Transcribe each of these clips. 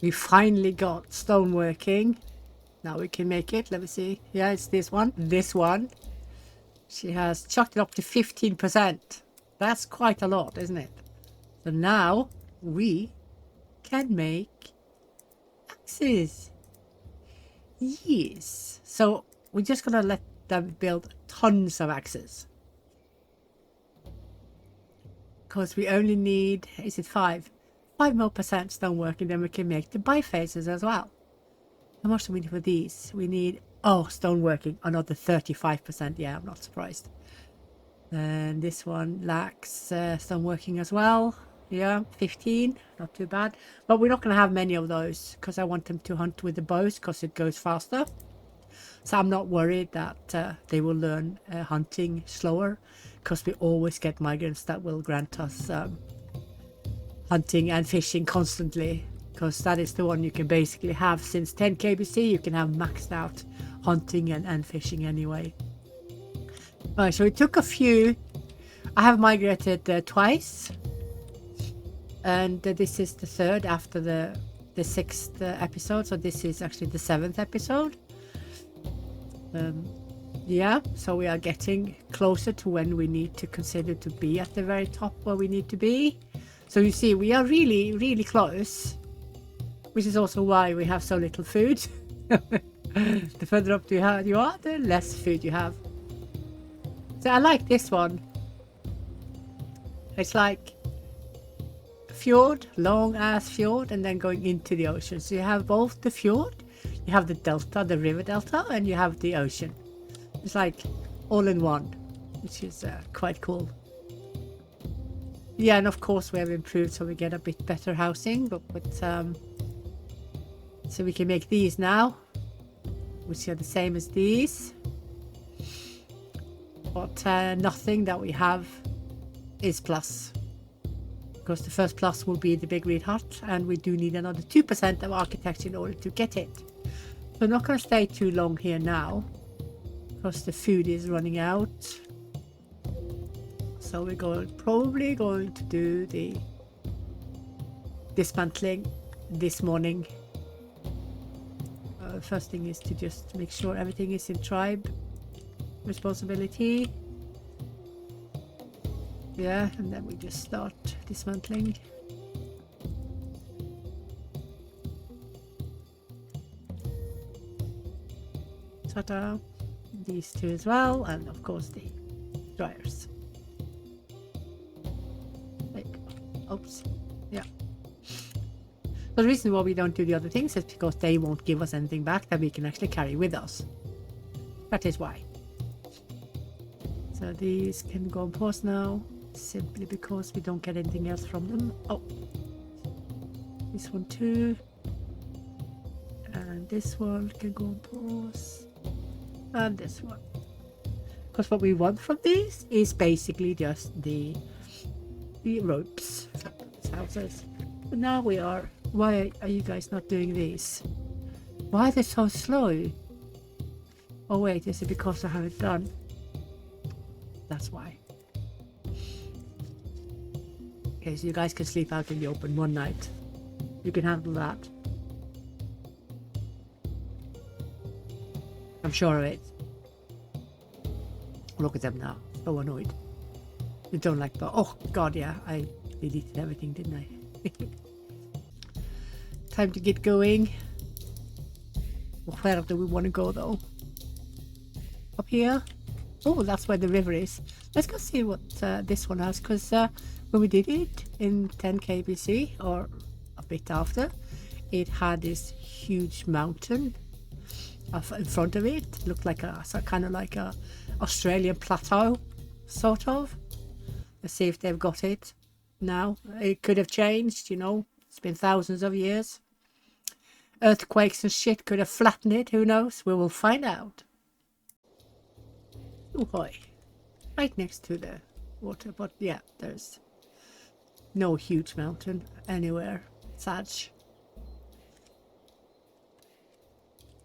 We finally got stone working. Now we can make it. Let me see. Yeah, it's this one. This one. She has chucked it up to 15%. That's quite a lot, isn't it? So now we can make axes. Yes. So we're just gonna let them build tons of axes. Because we only need, is it 5 more percent stonework, and then we can make the bifaces as well. How much do we need for these? We need, oh, stoneworking, another 35%. Yeah, I'm not surprised. And this one lacks stoneworking as well. Yeah, 15, not too bad. But we're not going to have many of those because I want them to hunt with the bows because it goes faster. So I'm not worried that they will learn hunting slower, because we always get migrants that will grant us hunting and fishing constantly, because that is the one you can basically have since 10 kbc. You can have maxed out hunting and fishing anyway. Alright, so it took a few. I have migrated twice, and this is the third after the 6th episode, so this is actually the 7th episode. Yeah, so we are getting closer to when we need to consider to be at the very top where we need to be. So you see, we are really, really close, which is also why we have so little food. The further up you are, the less food you have. So I like this one. It's like a fjord, long ass fjord, and then going into the ocean. So you have both the fjord, you have the delta, the river delta, and you have the ocean. It's like all in one, which is quite cool. Yeah, and of course we have improved so we get a bit better housing, but so we can make these now, which are the same as these. But nothing that we have is plus, because the first plus will be the big red hut, and we do need another 2% of architecture in order to get it. So I'm not going to stay too long here now, because the food is running out. So we're probably going to do the dismantling this morning. First thing is to just make sure everything is in tribe responsibility. Yeah, and then we just start dismantling. Ta-ta. These two as well, and of course the dryers. Oops. Yeah. The reason why we don't do the other things is because they won't give us anything back that we can actually carry with us. That is why. So these can go on pause now, simply because we don't get anything else from them. Oh, this one too, and this one can go on pause, and this one. Because what we want from these is basically just the ropes. Houses. But now we are. Why are you guys not doing these? Why are they so slow? Oh wait, is it because I have it done? That's why. Okay, so you guys can sleep out in the open one night. You can handle that. I'm sure of it. Look at them now. So annoyed. You don't like that. Oh god, yeah, I deleted everything, didn't I? Time to get going. Where do we want to go though? Up here? Oh, that's where the river is. Let's go see what this one has, because when we did it in 10 kbc, or a bit after, it had this huge mountain in front of it. It looked like kind of like a Australian plateau, sort of. Let's see if they've got it now. It could have changed, you know. It's been thousands of years. Earthquakes and shit could have flattened it. Who knows? We will find out. Oh boy. Right next to the water. But yeah, there's no huge mountain anywhere. Such.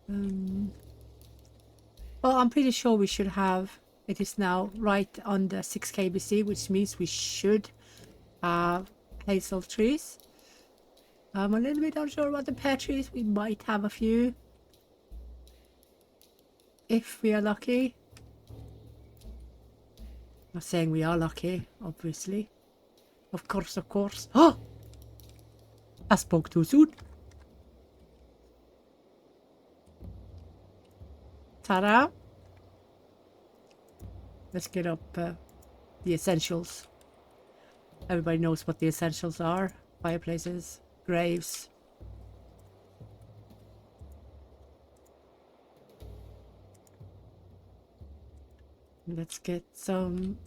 Well, I'm pretty sure we should have. It is now right under 6 kbc, which means we should have hazel trees. I'm a little bit unsure about the pear trees. We might have a few. If we are lucky. Not saying we are lucky, obviously. Of course, of course. Oh! I spoke too soon. Ta-da! Let's get up the essentials. Everybody knows what the essentials are. Fireplaces, graves. Let's get some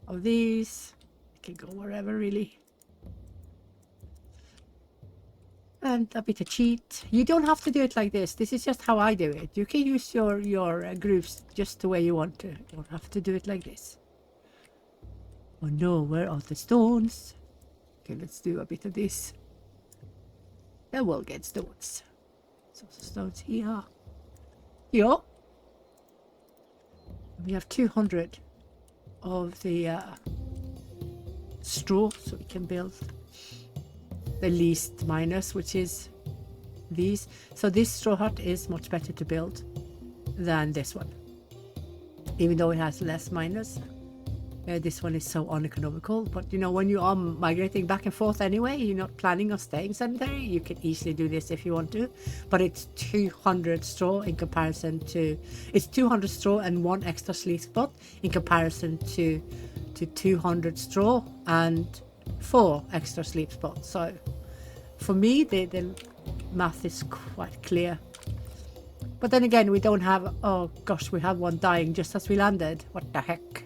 of these. I can go wherever, really. And a bit of cheat. You don't have to do it like this. This is just how I do it. You can use your grooves just the way you want to. You don't have to do it like this. Oh no, where are the stones? Okay, let's do a bit of this. Then we'll get stones. So stones here. Here. We have 200 of the straw, so we can build the least minus, which is these. So this straw hut is much better to build than this one, even though it has less minus. This one is so uneconomical, but you know, when you are migrating back and forth anyway, you're not planning on staying sedentary, you can easily do this if you want to. But it's 200 straw in comparison to, it's 200 straw and 1 extra sleep spot in comparison to 200 straw and 4 extra sleep spots. So for me, the math is quite clear. But then again, we don't have, oh gosh, we have one dying just as we landed. What the heck?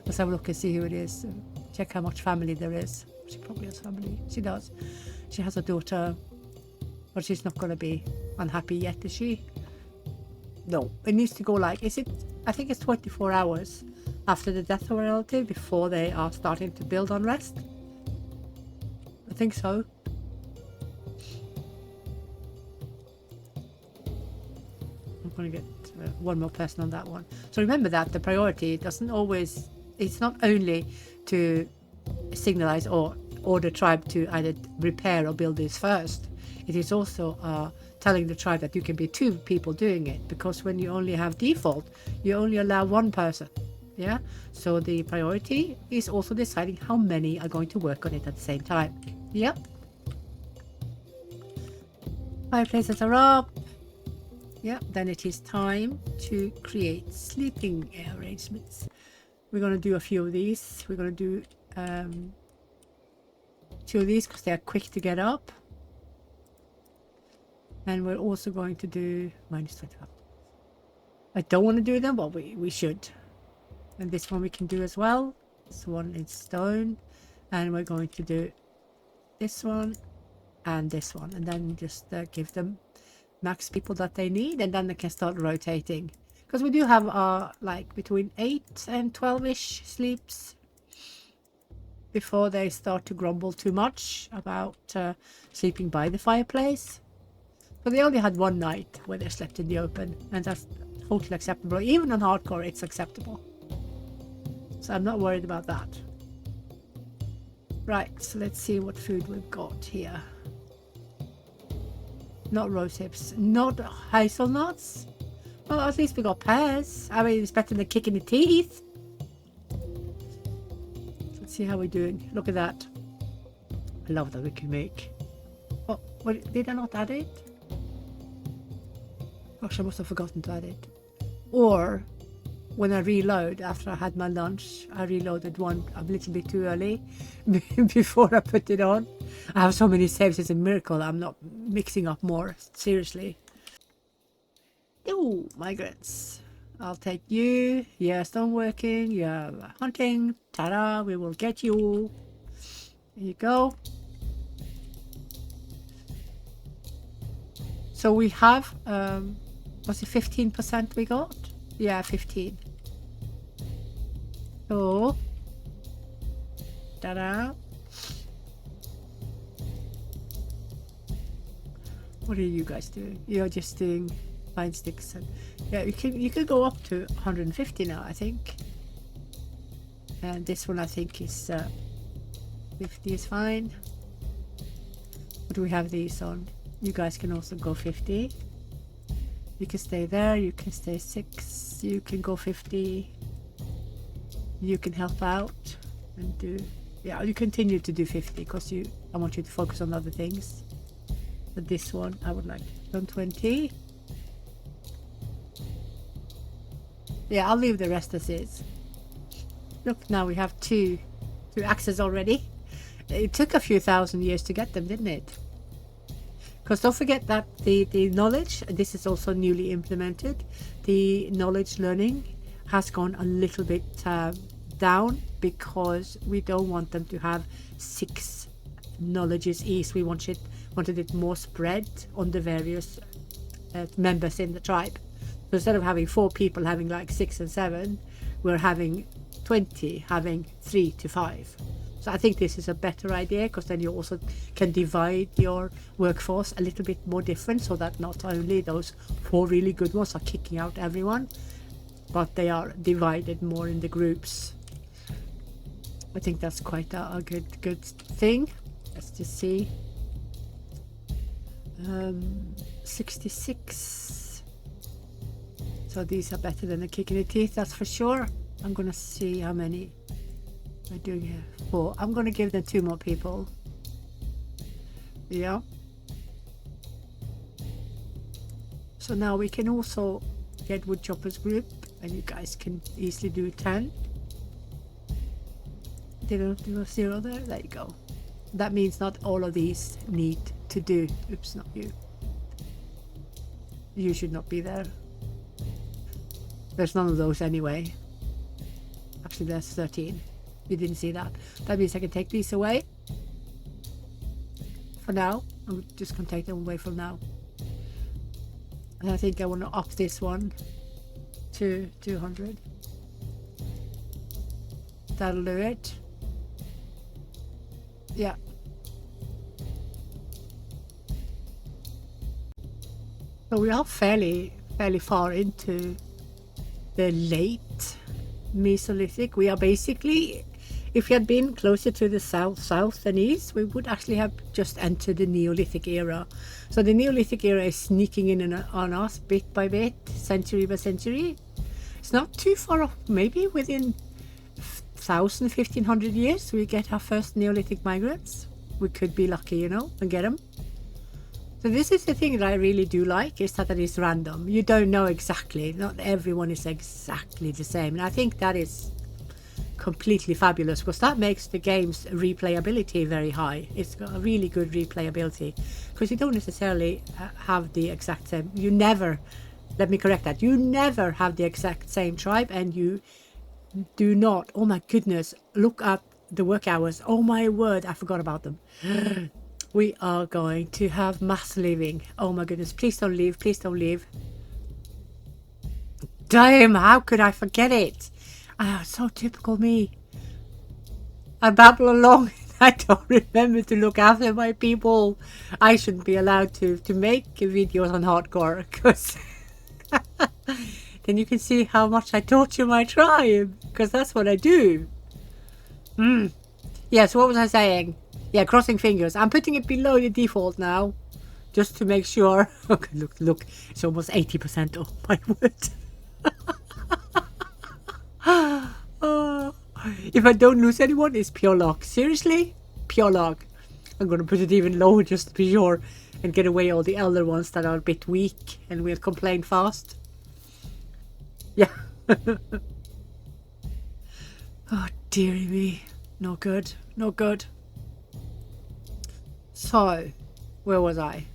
Let's have a look and see who it is. Check how much family there is. She probably has family. She does. She has a daughter. But she's not going to be unhappy yet, is she? No. It needs to go like, is it? I think it's 24 hours after the death of a relative before they are starting to build unrest. I think so. I'm going to get one more person on that one. So remember that the priority doesn't always... It's not only to signalize or order tribe to either repair or build this first. It is also telling the tribe that you can be 2 people doing it, because when you only have default, you only allow 1 person. Yeah. So the priority is also deciding how many are going to work on it at the same time. Yep. Fireplaces are up. Yeah. Then it is time to create sleeping arrangements. We're going to do a few of these. We're going to do 2 of these because they are quick to get up. And we're also going to do -25. I don't want to do them, but we should. And this one we can do as well. This one is stone. And we're going to do this one and this one. And then just give them max people that they need. And then they can start rotating. Because we do have like between 8 and 12-ish sleeps before they start to grumble too much about sleeping by the fireplace. But they only had 1 night where they slept in the open, and that's totally acceptable. Even on hardcore, it's acceptable. So I'm not worried about that. Right, so let's see what food we've got here. Not rose hips, not hazelnuts. Well, at least we got pears. I mean, it's better than kicking the teeth. Let's see how we're doing. Look at that. I love that we can make. Oh, what, did I not add it? Gosh, I must have forgotten to add it. Or, when I reload, after I had my lunch, I reloaded one a little bit too early before I put it on. I have so many saves, it's a miracle I'm not mixing up more. Seriously. Oh, migrants. I'll take you. Yeah, stone working. Yeah, hunting. Ta-da, we will get you. There you go. So we have, was it 15% we got? Yeah, 15. So, ta-da. What are you guys doing? You're just doing pine sticks, and yeah, you can go up to 150 now, I think. And this one I think is 50 is fine. What do we have these on? You guys can also go 50. You can stay there, you can stay 6, you can go 50. You can help out and do, yeah, you continue to do 50 because I want you to focus on other things. But this one, I would like on 20. Yeah, I'll leave the rest as is. Look, now we have two axes already. It took a few thousand years to get them, didn't it? Because don't forget that the knowledge, this is also newly implemented, the knowledge learning has gone a little bit down because we don't want them to have 6 knowledges each. We wanted it more spread on the various members in the tribe. So instead of having 4 people having like 6 and 7, we're having 20 having 3 to 5. So I think this is a better idea because then you also can divide your workforce a little bit more different so that not only those 4 really good ones are kicking out everyone, but they are divided more in the groups. I think that's quite a good thing. Let's just see. 66. So these are better than the kick in the teeth, that's for sure. I'm gonna see how many we're doing here. 4. I'm gonna give them 2 more people. Yeah. So now we can also get wood choppers group, and you guys can easily do 10. Did I do a 0 there? There you go. That means not all of these need to do. Oops, not you. You should not be there. There's none of those anyway. Actually, there's 13. You didn't see that. That means I can take these away. For now. I'm just going to take them away for now. And I think I want to up this one to 200. That'll do it. Yeah. So we are fairly far into the late Mesolithic. We are basically, if we had been closer to the south and east, we would actually have just entered the Neolithic era. So the Neolithic era is sneaking in on us bit by bit, century by century. It's not too far off. Maybe within 1,000, 1,500 years we get our first Neolithic migrants. We could be lucky, you know, and get them. So this is the thing that I really do like, is that it is random. You don't know exactly. Not everyone is exactly the same. And I think that is completely fabulous because that makes the game's replayability very high. It's got a really good replayability because you don't necessarily have the exact same. You never, let me correct that. You never have the exact same tribe, and you do not. Oh my goodness. Look at the work hours. Oh my word. I forgot about them. We are going to have mass leaving. Oh my goodness. Please don't leave. Please don't leave. Damn, how could I forget it? Ah, so typical me. I babble along. I don't remember to look after my people. I shouldn't be allowed to make videos on hardcore because then you can see how much I torture my tribe, because that's what I do. Yeah, so what was I saying? Yeah, crossing fingers. I'm putting it below the default now, just to make sure. Okay, look, it's almost 80%. Oh my word. Oh, if I don't lose anyone, it's pure luck. Seriously? Pure luck. I'm going to put it even lower just to be sure and get away all the elder ones that are a bit weak and will complain fast. Yeah. Oh, dearie me. No good. No good. So, where was I?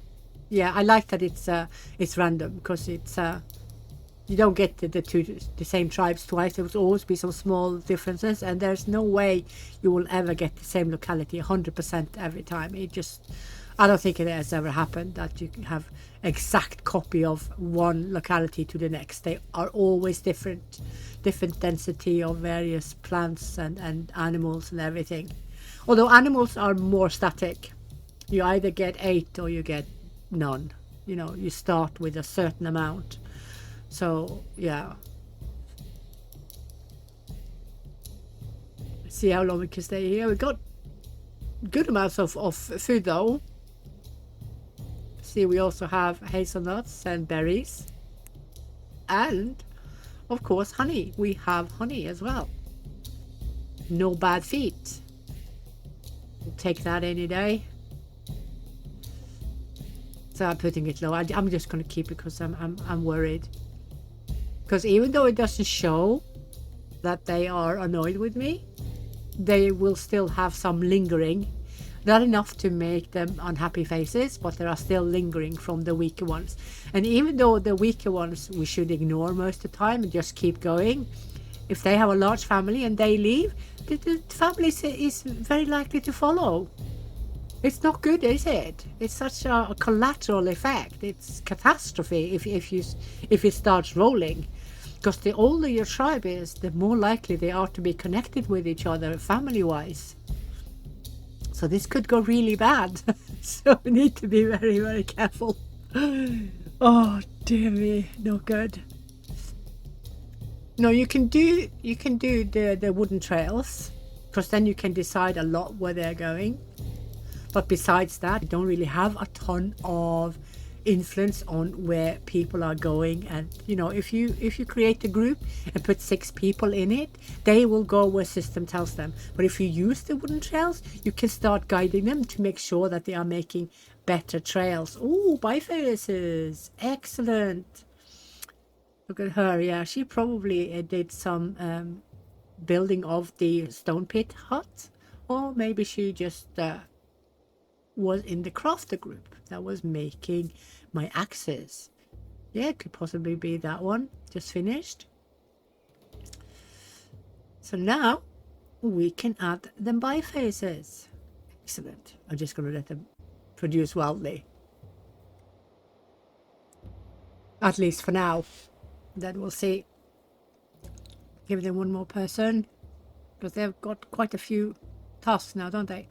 Yeah, I like that it's random, because it's you don't get the same tribes twice. There will always be some small differences, and there's no way you will ever get the same locality 100% every time. I don't think it has ever happened that you can have exact copy of one locality to the next. They are always different density of various plants and animals and everything. Although animals are more static. You either get 8 or you get none. You know, you start with a certain amount. So, yeah. Let's see how long we can stay here. We got good amounts of food though. See, we also have hazelnuts and berries. And, of course, honey. We have honey as well. No bad feet. We'll take that any day. So I'm putting it low. I'm just going to keep it because I'm worried. Because even though it doesn't show that they are annoyed with me, they will still have some lingering. Not enough to make them unhappy faces, but there are still lingering from the weaker ones. And even though the weaker ones we should ignore most of the time and just keep going, if they have a large family and they leave, the family is very likely to follow. It's not good, is it? It's such a collateral effect. It's catastrophe if it starts rolling. Because the older your tribe is, the more likely they are to be connected with each other family-wise. So this could go really bad. So we need to be very, very careful. Oh dear me, no good. No, you can do the wooden trails, because then you can decide a lot where they're going. But besides that, you don't really have a ton of influence on where people are going. And you know, if you create a group and put 6 people in it, they will go where system tells them. But if you use the wooden trails, you can start guiding them to make sure that they are making better trails. Oh, bifurcations, excellent. Look at her. Yeah, she probably did some building of the stone pit hut, or maybe she just was in the crafter group that was making my axes. Yeah, it could possibly be that one. Just finished. So now we can add the bifaces. Excellent. I'm just going to let them produce wildly. At least for now. Then we'll see. Give them one more person, because they've got quite a few tasks now, don't they?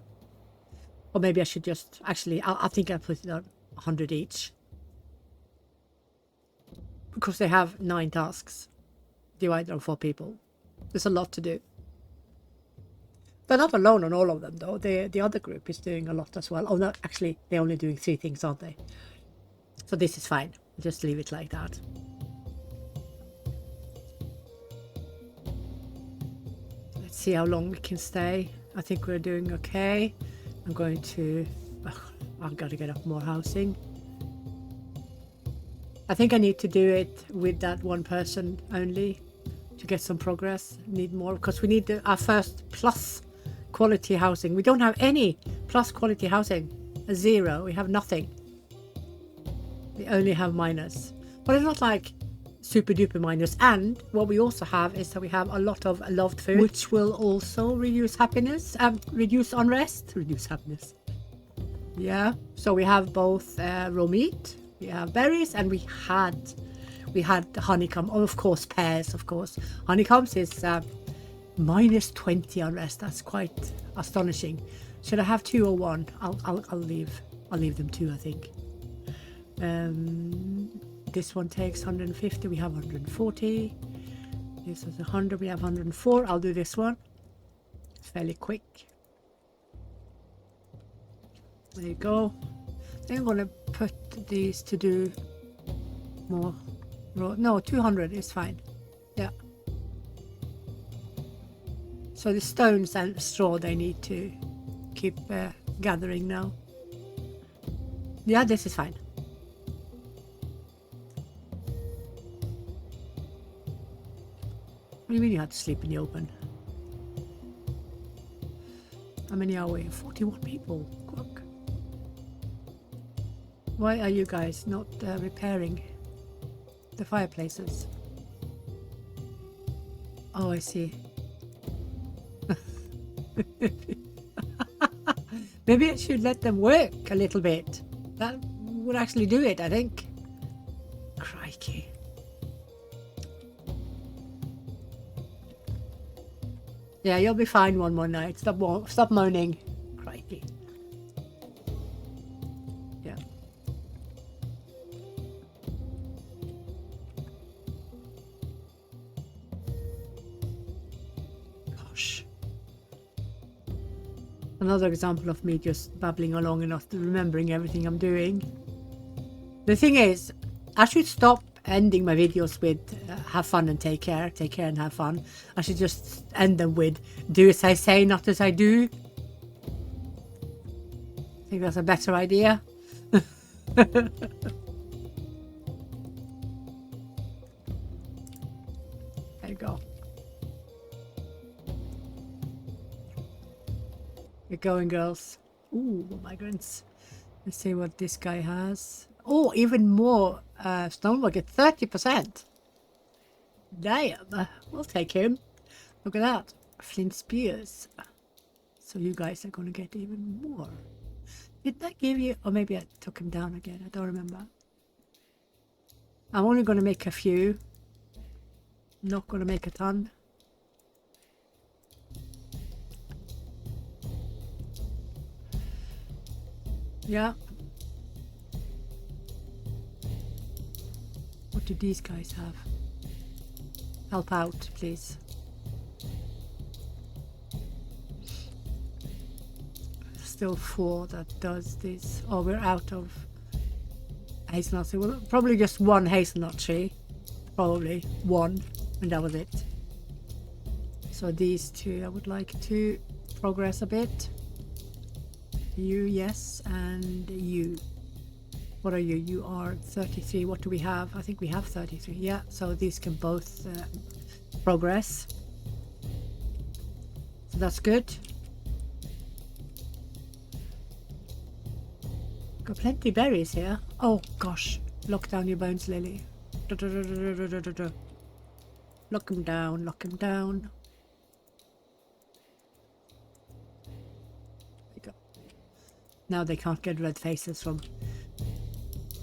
Or maybe I should just, actually, I think I'll put it on 100 each. Because they have 9 tasks divided on 4 people. There's a lot to do. They're not alone on all of them, though. The other group is doing a lot as well. Oh, no, actually, they're only doing 3 things, aren't they? So this is fine. Just leave it like that. Let's see how long we can stay. I think we're doing okay. I'm going to... I've got to get up more housing. I think I need to do it with that one person only to get some progress. Need more, because we need our first plus quality housing. We don't have any plus quality housing. 0. We have nothing. We only have minus. But it's not like super duper minus. And what we also have is that we have a lot of loved food, which will also reduce happiness, reduce unrest, reduce happiness. Yeah, so we have both raw meat, we have berries, and we had honeycomb. Oh, of course, pears, of course. Honeycombs is minus 20 unrest. That's quite astonishing. Should I have 2 or 1? I'll leave them 2, I think. This one takes 150, we have 140. This is 100, we have 104. I'll do this one. It's fairly quick. There you go. Then I'm going to put these to do more. No, 200 is fine. Yeah. So the stones and straw, they need to keep gathering now. Yeah, this is fine. What do you mean you have to sleep in the open? How many are we? 41 people. Look. Why are you guys not repairing the fireplaces? Oh, I see. Maybe I should let them work a little bit. That would actually do it, I think. Crikey. Yeah, you'll be fine one more night. Stop moaning. Crikey. Yeah. Gosh. Another example of me just babbling along and not remembering everything I'm doing. The thing is, I should stop ending my videos with have fun and take care and have fun. I should just end them with do as I say, not as I do. I think that's a better idea. There you go. You're going, girls. Ooh, migrants. Let's see what this guy has. Oh, even more stonework at 30%. Damn, we'll take him. Look at that. Flint spears. So you guys are going to get even more. Did that give you... Or maybe I took him down again. I don't remember. I'm only going to make a few. Not going to make a ton. Yeah. What do these guys have? Help out, please. Still 4 that does this. Oh, we're out of hazelnut tree. Well, probably just one hazelnut tree. Probably one, and that was it. So these two I would like to progress a bit. You, yes, and you. What are you? You are 33. What do we have? I think we have 33. Yeah, so these can both progress. So that's good. Got plenty of berries here. Oh gosh, lock down your bones, Lily. Lock them down, lock them down. There you go. Now they can't get red faces from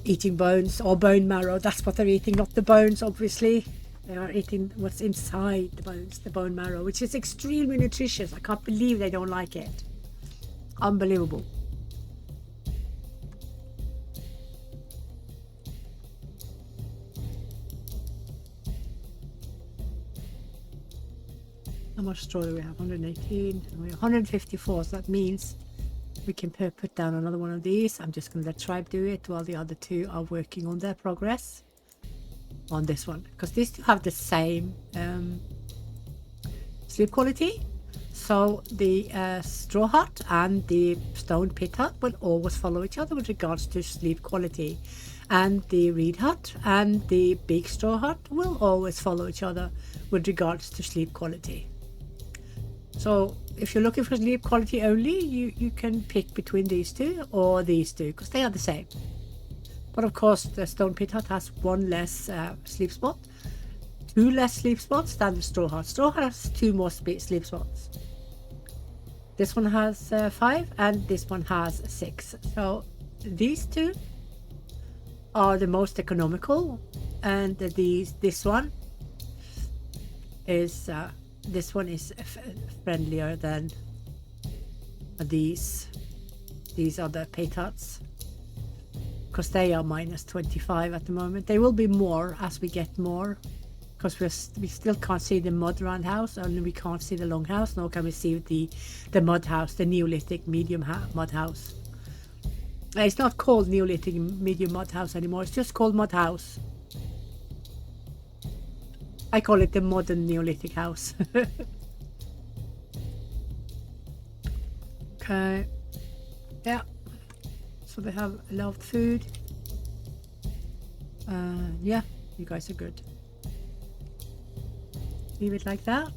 eating bones or bone marrow. That's what they're eating, not the bones, obviously. They are eating what's inside the bones, the bone marrow, which is extremely nutritious. I can't believe they don't like it. Unbelievable. How much straw do we have? 118. And we're 154, so that means we can put down another one of these. I'm just going to let Tribe do it while the other two are working on their progress on this one, because these two have the same sleep quality. So the straw hut and the stone pit hut will always follow each other with regards to sleep quality, and the reed hut and the big straw hut will always follow each other with regards to sleep quality. So if you're looking for sleep quality only, you can pick between these two or these two, because they are the same. But of course the stone pit hut has one less sleep spot, 2 less sleep spots than the straw hut. Straw hut has 2 more sleep spots. This one has 5 and this one has 6. So these two are the most economical, and this one is friendlier than these other pit huts, because they are minus 25 at the moment. They will be more as we get more, because we still can't see the mud roundhouse, and we can't see the longhouse, nor can we see the mud house, the Neolithic medium mud house. It's not called Neolithic medium mud house anymore, it's just called mud house. I call it the modern Neolithic house. Okay. Yeah. So they have loved food. Yeah, you guys are good. Leave it like that.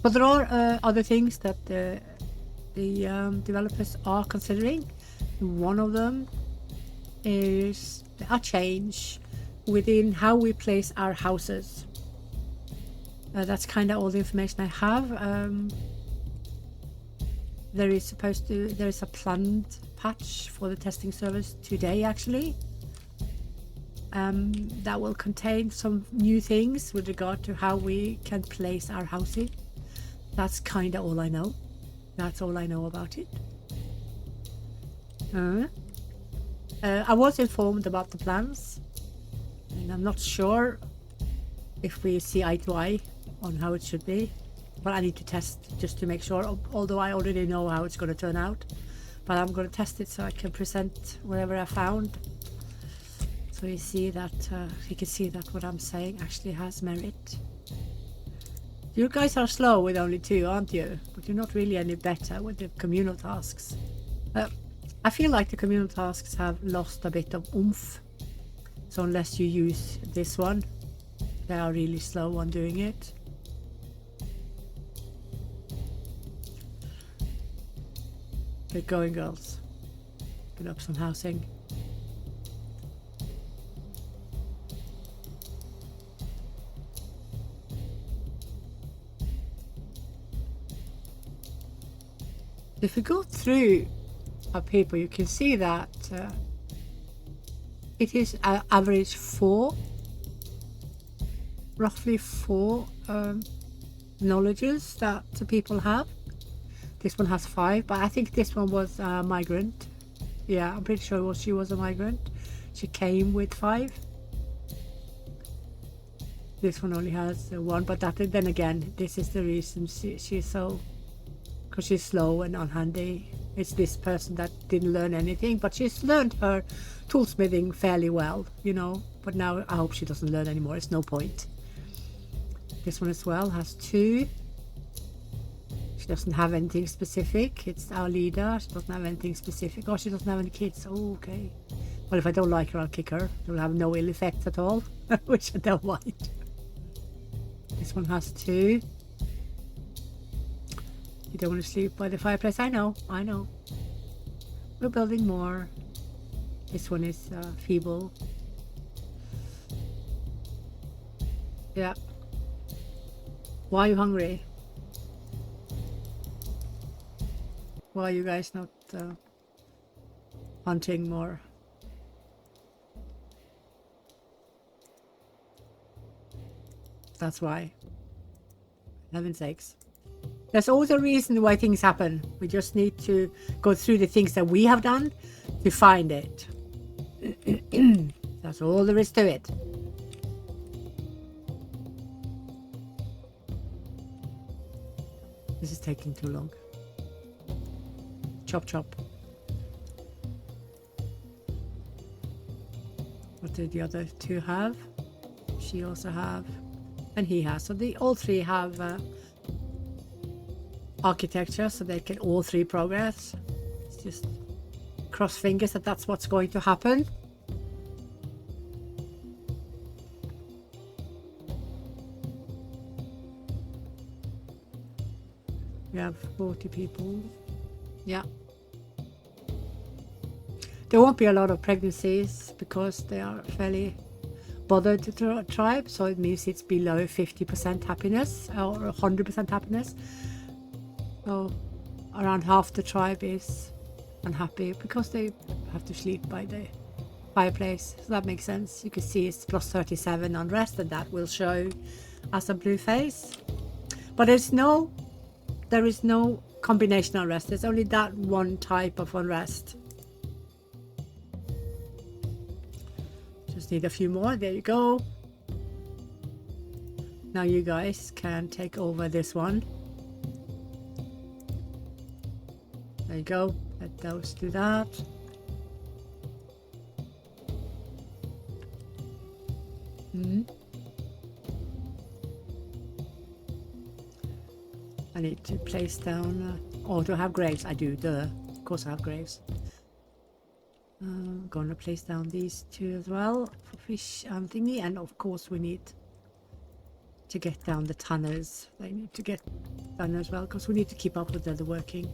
But there are other things that the developers are considering. One of them is a change within how we place our houses. That's kind of all the information I have. There is a planned patch for the testing service today, actually. That will contain some new things with regard to how we can place our housing. That's kind of all I know. That's all I know about it. I was informed about the plans, and I'm not sure if we see eye to eye on how it should be, but I need to test just to make sure, although I already know how it's going to turn out. But I'm going to test it so I can present whatever I found, so you see that you can see that what I'm saying actually has merit. You guys are slow with only 2, aren't you? But you're not really any better with the communal tasks. I feel like the communal tasks have lost a bit of oomph. So unless you use this one, they are really slow on doing it. Get going, girls. Put up some housing. If you go through our paper, you can see that it is average 4, roughly 4 knowledges that the people have. This one has 5, but I think this one was a migrant. Yeah, I'm pretty sure she was a migrant. She came with 5. This one only has 1, but that, then again, this is the reason she's so, because she's slow and unhandy. It's this person that didn't learn anything, but she's learned her toolsmithing fairly well, you know. But now I hope she doesn't learn anymore. It's no point. This one as well has 2. She doesn't have anything specific. It's our leader. She doesn't have anything specific. Oh, she doesn't have any kids. Oh, okay. Well, if I don't like her, I'll kick her. It will have no ill effects at all, which I don't mind. This one has 2. You don't want to sleep by the fireplace. I know. We're building more. This one is feeble. Yeah. Why are you hungry? Why are you guys not hunting more? That's why. Heaven's sakes. There's always a reason why things happen. We just need to go through the things that we have done to find it. That's all there is to it. This is taking too long. Chop chop. What did the other 2 have? She also have, and he has. So all 3 have architecture, so they can all 3 progress. It's just cross fingers that that's what's going to happen. We have 40 people. Yeah. There won't be a lot of pregnancies because they are fairly bothered tribe, so it means it's below 50% happiness or 100% happiness. So around half the tribe is unhappy because they have to sleep by the fireplace. So that makes sense. You can see it's plus 37 unrest, and that will show as a blue face. But there is no combination unrest. There's only that one type of unrest. Just need a few more. There you go. Now you guys can take over this one. There you go. Let those do that. I need to place down, or do I have graves? I do, duh. Of course I have graves. I'm going to place down these 2 as well for fish and thingy, and of course we need to get down the tanners. They need to get done as well because we need to keep up with the working.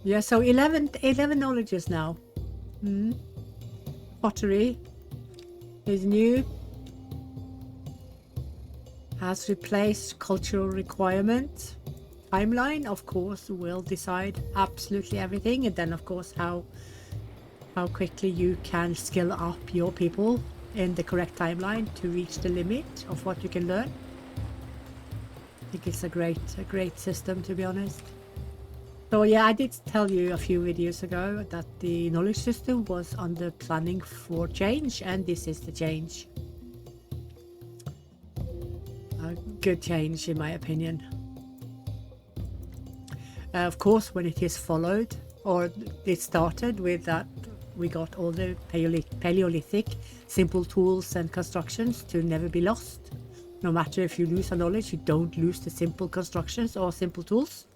Yeah, so 11 knowledges now. Pottery is new. Has replaced cultural requirement. Timeline, of course, will decide absolutely everything, and then of course how quickly you can skill up your people in the correct timeline to reach the limit of what you can learn. I think it's a great system, to be honest. So yeah, I did tell you a few videos ago that the knowledge system was under planning for change, and this is the change. A good change in my opinion. Of course, when it is followed, or it started with that, we got all the Paleolithic simple tools and constructions to never be lost. No matter if you lose a knowledge, you don't lose the simple constructions or simple tools.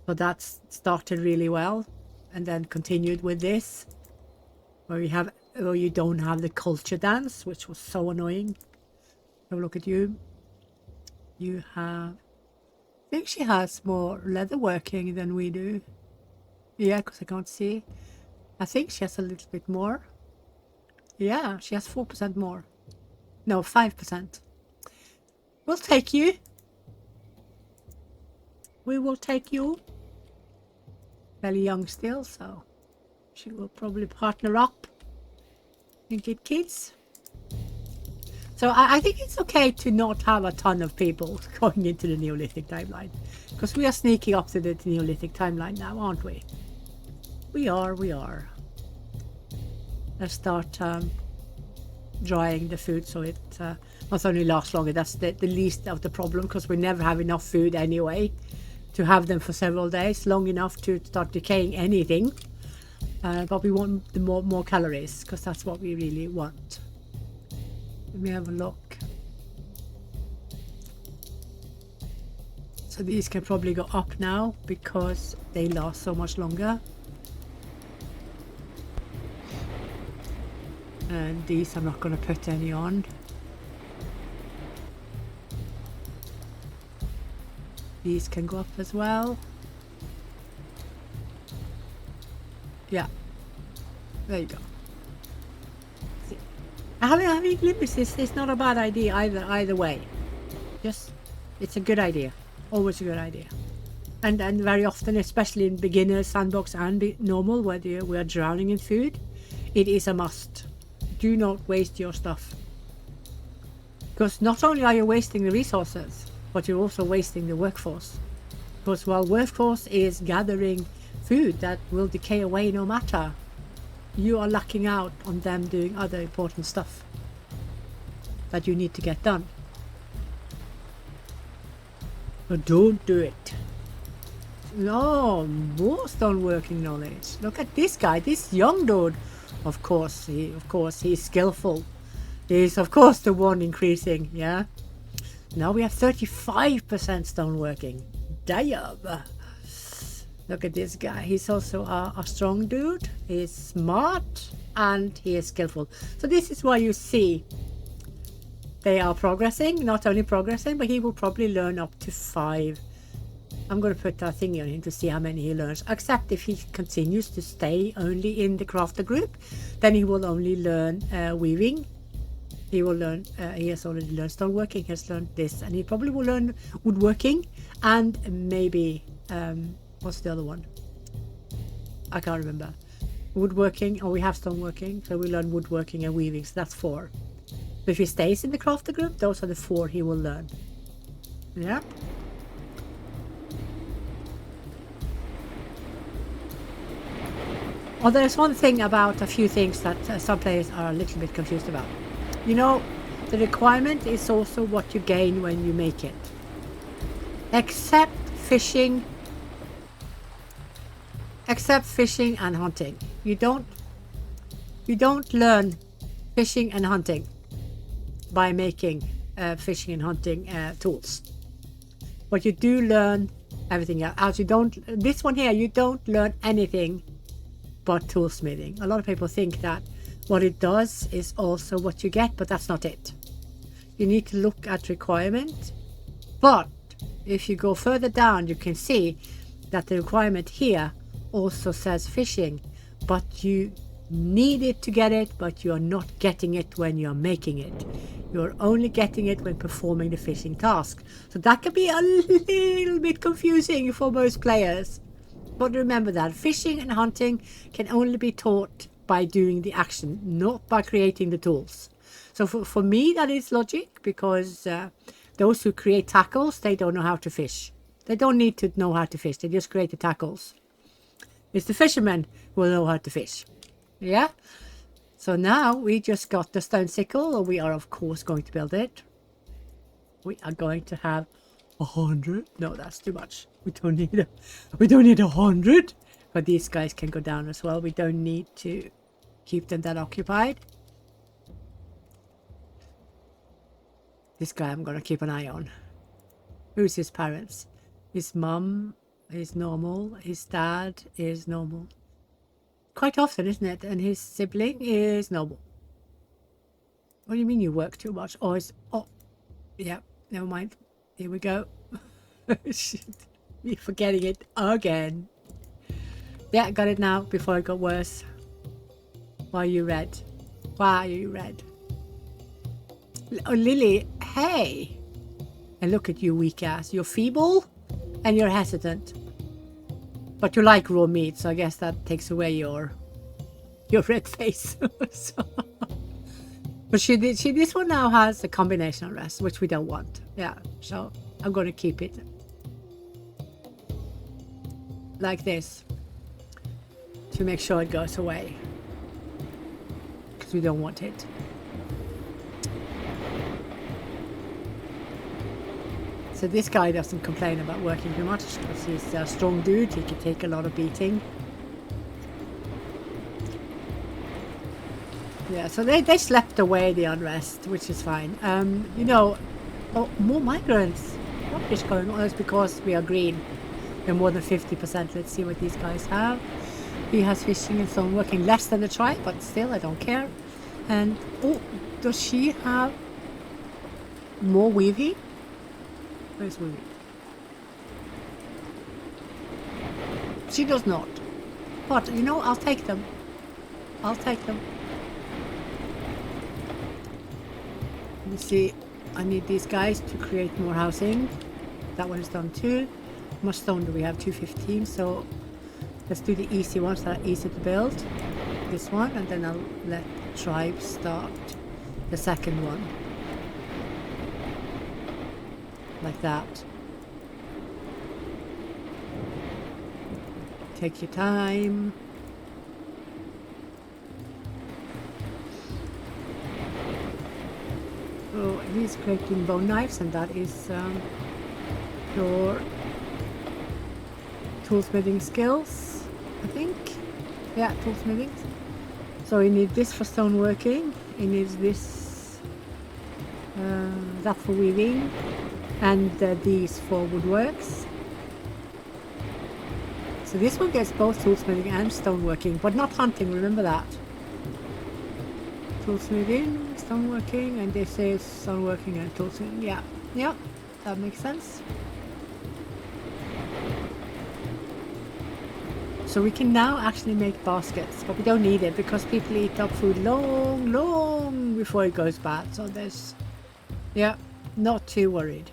So that started really well, and then continued with this, where you don't have the culture dance, which was so annoying. Have a look at you. You have, I think she has more leather working than we do. Yeah, because I can't see. I think she has a little bit more. Yeah, she has 4% more. No, 5%. We'll take you. We will take you. Fairly young still, so she will probably partner up and get kids. So I think it's okay to not have a ton of people going into the Neolithic timeline, because we are sneaking up to the Neolithic timeline now, aren't we? We are. Let's start drying the food so it not only lasts longer. That's the least of the problem, because we never have enough food anyway to have them for several days, long enough to start decaying anything. But we want the more calories, because that's what we really want. Let me have a look. So these can probably go up now because they last so much longer. And these I'm not going to put any on. These can go up as well. Yeah, there you go. See, having glimpses is not a bad idea either way. Just, it's a good idea. Always a good idea. And very often, especially in beginner sandbox and normal, where we are drowning in food, it is a must. Do not waste your stuff. Because not only are you wasting the resources, but you're also wasting the workforce. Because while workforce is gathering food that will decay away no matter, you are lucking out on them doing other important stuff that you need to get done. So don't do it. No, more stoneworking knowledge. Look at this guy, this young dude. Of course, he's skillful. He's of course the one increasing, yeah. Now we have 35% stoneworking. Damn. Look at this guy. He's also a strong dude. He's smart and he is skillful. So this is why you see they are progressing. Not only progressing, but he will probably learn up to 5. I'm going to put a thingy on him to see how many he learns. Except if he continues to stay only in the crafter group, then he will only learn weaving. He will learn, he has already learned stoneworking, he has learned this, and he probably will learn woodworking, and maybe, what's the other one? I can't remember. Woodworking, or we have stoneworking, so we learn woodworking and weaving, so that's 4. But if he stays in the crafter group, those are the 4 he will learn. Yeah. Well, there's one thing about a few things that some players are a little bit confused about. You know, the requirement is also what you gain when you make it. Except fishing and hunting. You don't learn fishing and hunting by making fishing and hunting tools. But you do learn everything else. This one here, you don't learn anything but toolsmithing. A lot of people think that what it does is also what you get, but that's not it. You need to look at requirement, but if you go further down, you can see that the requirement here also says fishing, but you need it to get it, but you are not getting it when you're making it. You're only getting it when performing the fishing task. So that can be a little bit confusing for most players. But remember that fishing and hunting can only be taught by doing the action, not by creating the tools. So for me, that is logic, because those who create tackles, they don't know how to fish. They don't need to know how to fish. They just create the tackles. It's the fishermen who will know how to fish. Yeah. So now we just got the stone sickle, or we are of course going to build it. We are going to have 100. No, that's too much. We don't need 100. But these guys can go down as well. We don't need to keep them that occupied. This guy I'm gonna keep an eye on. Who's his parents? His mum is normal. His dad is normal. Quite often, isn't it? And his sibling is normal. What do you mean you work too much? Oh, yeah, never mind. Here we go. You're forgetting it again. Yeah, got it now before it got worse. Why are you red? Why are you red? Oh, Lily, hey! And look at you, weak ass. You're feeble and you're hesitant. But you like raw meat, so I guess that takes away your red face. So. But this one now has a combination unrest, which we don't want. Yeah, so I'm going to keep it like this to make sure it goes away, because we don't want it. So this guy doesn't complain about working too much because he's a strong dude. He can take a lot of beating. Yeah, so they slept away the unrest, which is fine. You know, oh, more migrants. What is going on? It's because we are green. We're more than 50%. Let's see what these guys have. He has fishing and stone working, less than the tribe, but still, I don't care. And oh, does she have more weaving? Where's weaving? She does not. But you know, I'll take them. I'll take them. Let me see. I need these guys to create more housing. That one is done too. How much stone do we have? 215. So let's do the easy ones that are easy to build. This one, and then I'll let tribe start the second one. Like that. Take your time. So he's creating bone knives, and that is your toolsmithing skills, I think. Yeah, toolsmithing. So you need this for stoneworking. He needs this, that for weaving, and these for woodworks. So this one gets both toolsmithing and stoneworking, but not hunting. Remember that. Toolsmithing, stoneworking, and this is stoneworking and toolsmithing. Yeah, that makes sense. So we can now actually make baskets, but we don't need it because people eat up food long before it goes bad. So there's, yeah, not too worried.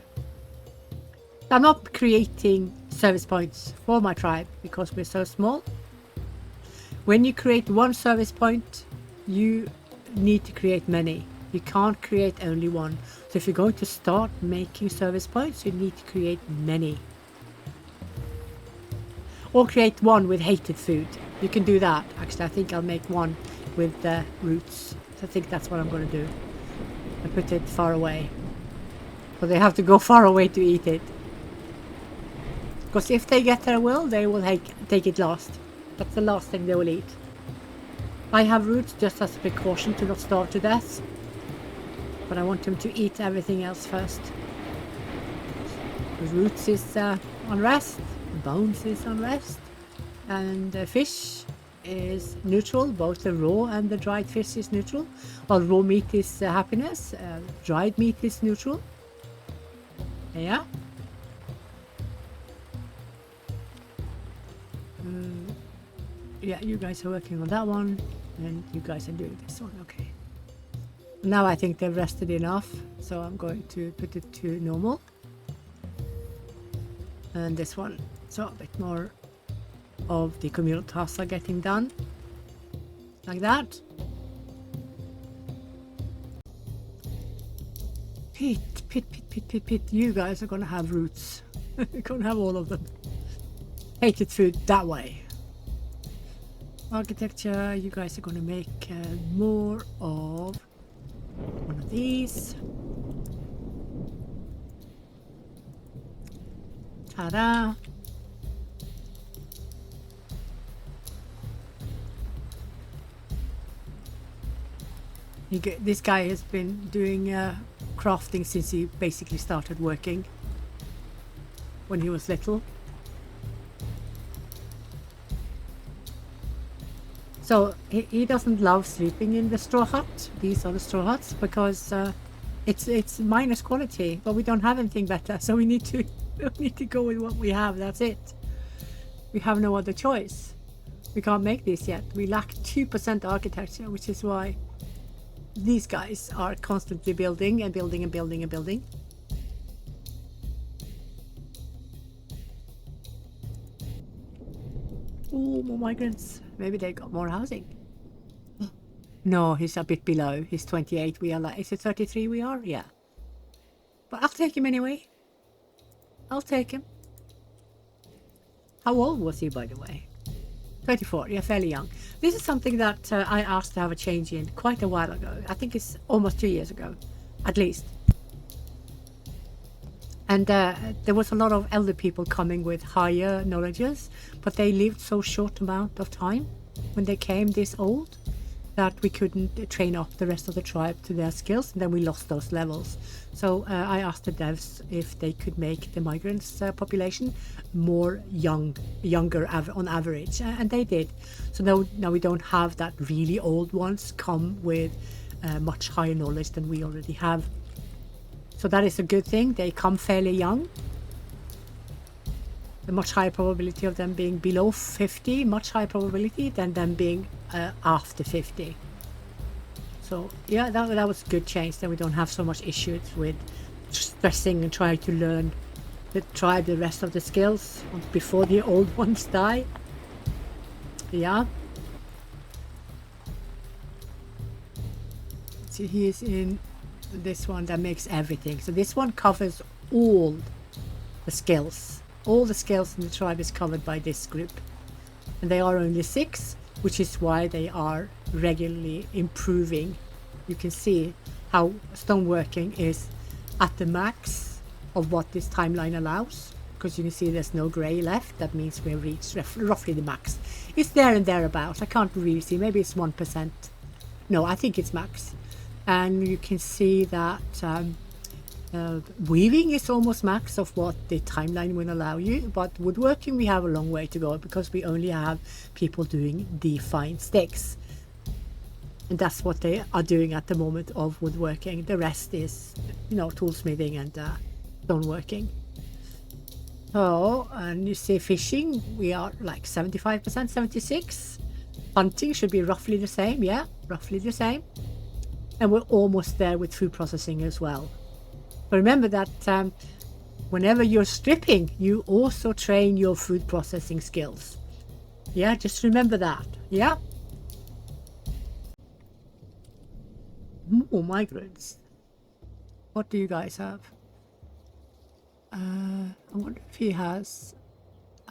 I'm not creating service points for my tribe because we're so small. When you create one service point, you need to create many. You can't create only one. So if you're going to start making service points, you need to create many. Or create one with hated food. You can do that. Actually, I think I'll make one with the roots. So I think that's what I'm going to do. And put it far away. So they have to go far away to eat it. Because if they get their will, they will take it last. That's the last thing they will eat. I have roots just as a precaution to not starve to death. But I want them to eat everything else first. The roots is unrest. Bones is unrest, and fish is neutral. Both the raw and the dried fish is neutral, while raw meat is happiness. Dried meat is neutral. Yeah. Yeah, you guys are working on that one, and you guys are doing this one. Okay. Now I think they've rested enough, so I'm going to put it to normal. And this one. So a bit more of the communal tasks are getting done. Like that. Pit. You guys are gonna have roots. You can't have all of them. Hated food that way. Architecture, you guys are going to make more of one of these. Ta-da! This guy has been doing crafting since he basically started working when he was little. So he doesn't love sleeping in the straw hut. These are the straw huts because it's minus quality, but we don't have anything better, so we need to go with what we have. That's it. We have no other choice. We can't make this yet. We lack 2% architecture, which is why these guys are constantly building and building and building and building. Oh, more migrants. Maybe they got more housing. No, he's a bit below. He's 28. We are like, is it 33 we are? Yeah. But I'll take him anyway. I'll take him. How old was he, by the way? 24. Yeah, fairly young. This is something that I asked to have a change in quite a while ago. I think it's almost 2 years ago, at least. And there was a lot of elder people coming with higher knowledges, but they lived so short amount of time when they came this old that we couldn't train up the rest of the tribe to their skills, and then we lost those levels. So I asked the devs if they could make the migrants population more younger on average, and they did. So now we don't have that really old ones come with much higher knowledge than we already have. So that is a good thing. They come fairly young. The much higher probability of them being below 50, much higher probability than them being after 50. So yeah, that was a good change. Then we don't have so much issues with stressing and trying to learn the rest of the skills before the old ones die. Yeah. So he is in this one that makes everything. So this one covers all the skills. All the skills in the tribe is covered by this group. And they are only 6, which is why they are regularly improving. You can see how stoneworking is at the max of what this timeline allows, because you can see there's no grey left. That means we've reached roughly the max. It's there and thereabouts. I can't really see. Maybe it's 1%. No, I think it's max. And you can see that weaving is almost max of what the timeline will allow you, but woodworking we have a long way to go because we only have people doing the fine sticks, and that's what they are doing at the moment of woodworking. The rest is, you know, toolsmithing and stoneworking. So, and you see fishing, we are like 75%, 76%. Hunting should be roughly the same. Yeah, roughly the same. And we're almost there with food processing as well. But remember that whenever you're stripping, you also train your food processing skills. Yeah, just remember that. Yeah. More migrants. What do you guys have? I wonder if he has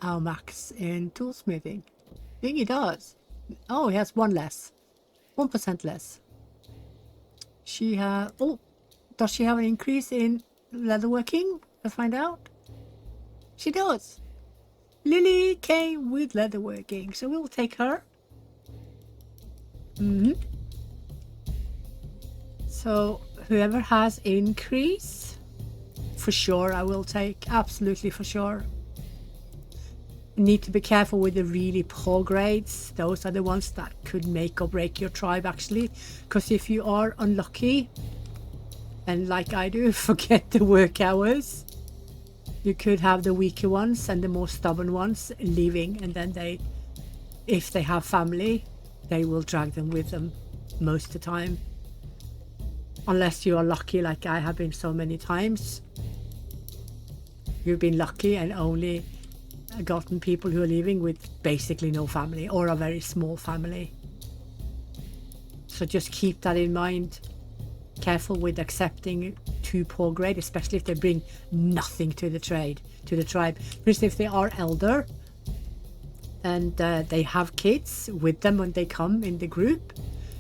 our max in toolsmithing. I think he does. Oh, he has 1 less. 1% less. She has... Oh, does she have an increase in leatherworking? Let's find out. She does. Lilly came with leatherworking, so we'll take her. So whoever has increase, for sure I will take. Absolutely for sure. Need to be careful with the really poor grades. Those are the ones that could make or break your tribe, actually, because if you are unlucky and, like I do, forget the work hours, you could have the weaker ones and the more stubborn ones leaving, and then they, if they have family, they will drag them with them most of the time, unless you are lucky like I have been so many times. You've been lucky and only gotten people who are leaving with basically no family or a very small family. So just keep that in mind. Careful with accepting too poor grade, especially if they bring nothing to the tribe. For instance, if they are elder and they have kids with them when they come in the group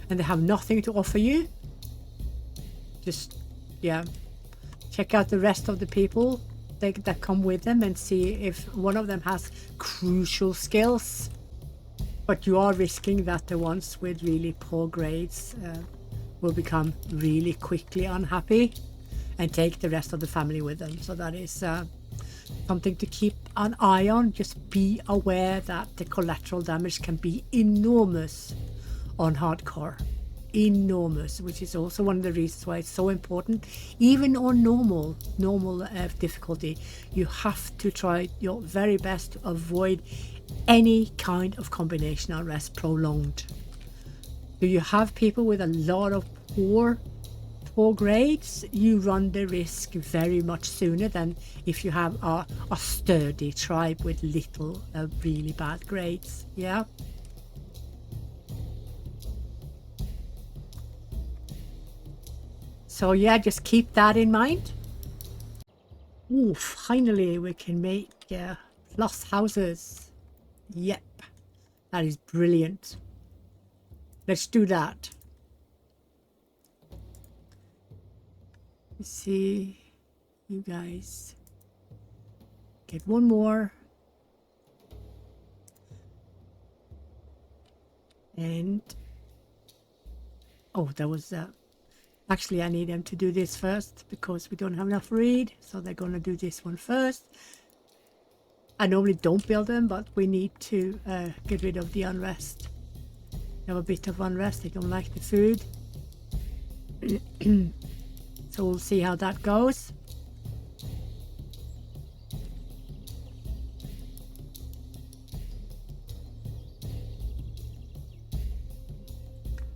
and they have nothing to offer you, just, yeah, check out the rest of the people that come with them and see if one of them has crucial skills. But you are risking that the ones with really poor grades will become really quickly unhappy and take the rest of the family with them. So that is something to keep an eye on. Just be aware that the collateral damage can be enormous on hardcore. Enormous, which is also one of the reasons why it's so important. Even on normal difficulty, you have to try your very best to avoid any kind of combination unrest prolonged. Do you have people with a lot of poor grades, you run the risk very much sooner than if you have a sturdy tribe with little really bad grades. Yeah. So yeah, just keep that in mind. Ooh, finally we can make plus houses. Yep, that is brilliant. Let's do that. Let's see, you guys get one more. And oh, that was actually, I need them to do this first because we don't have enough reed, so they're going to do this one first. I normally don't build them, but we need to get rid of the unrest. They have a bit of unrest, they don't like the food. So we'll see how that goes.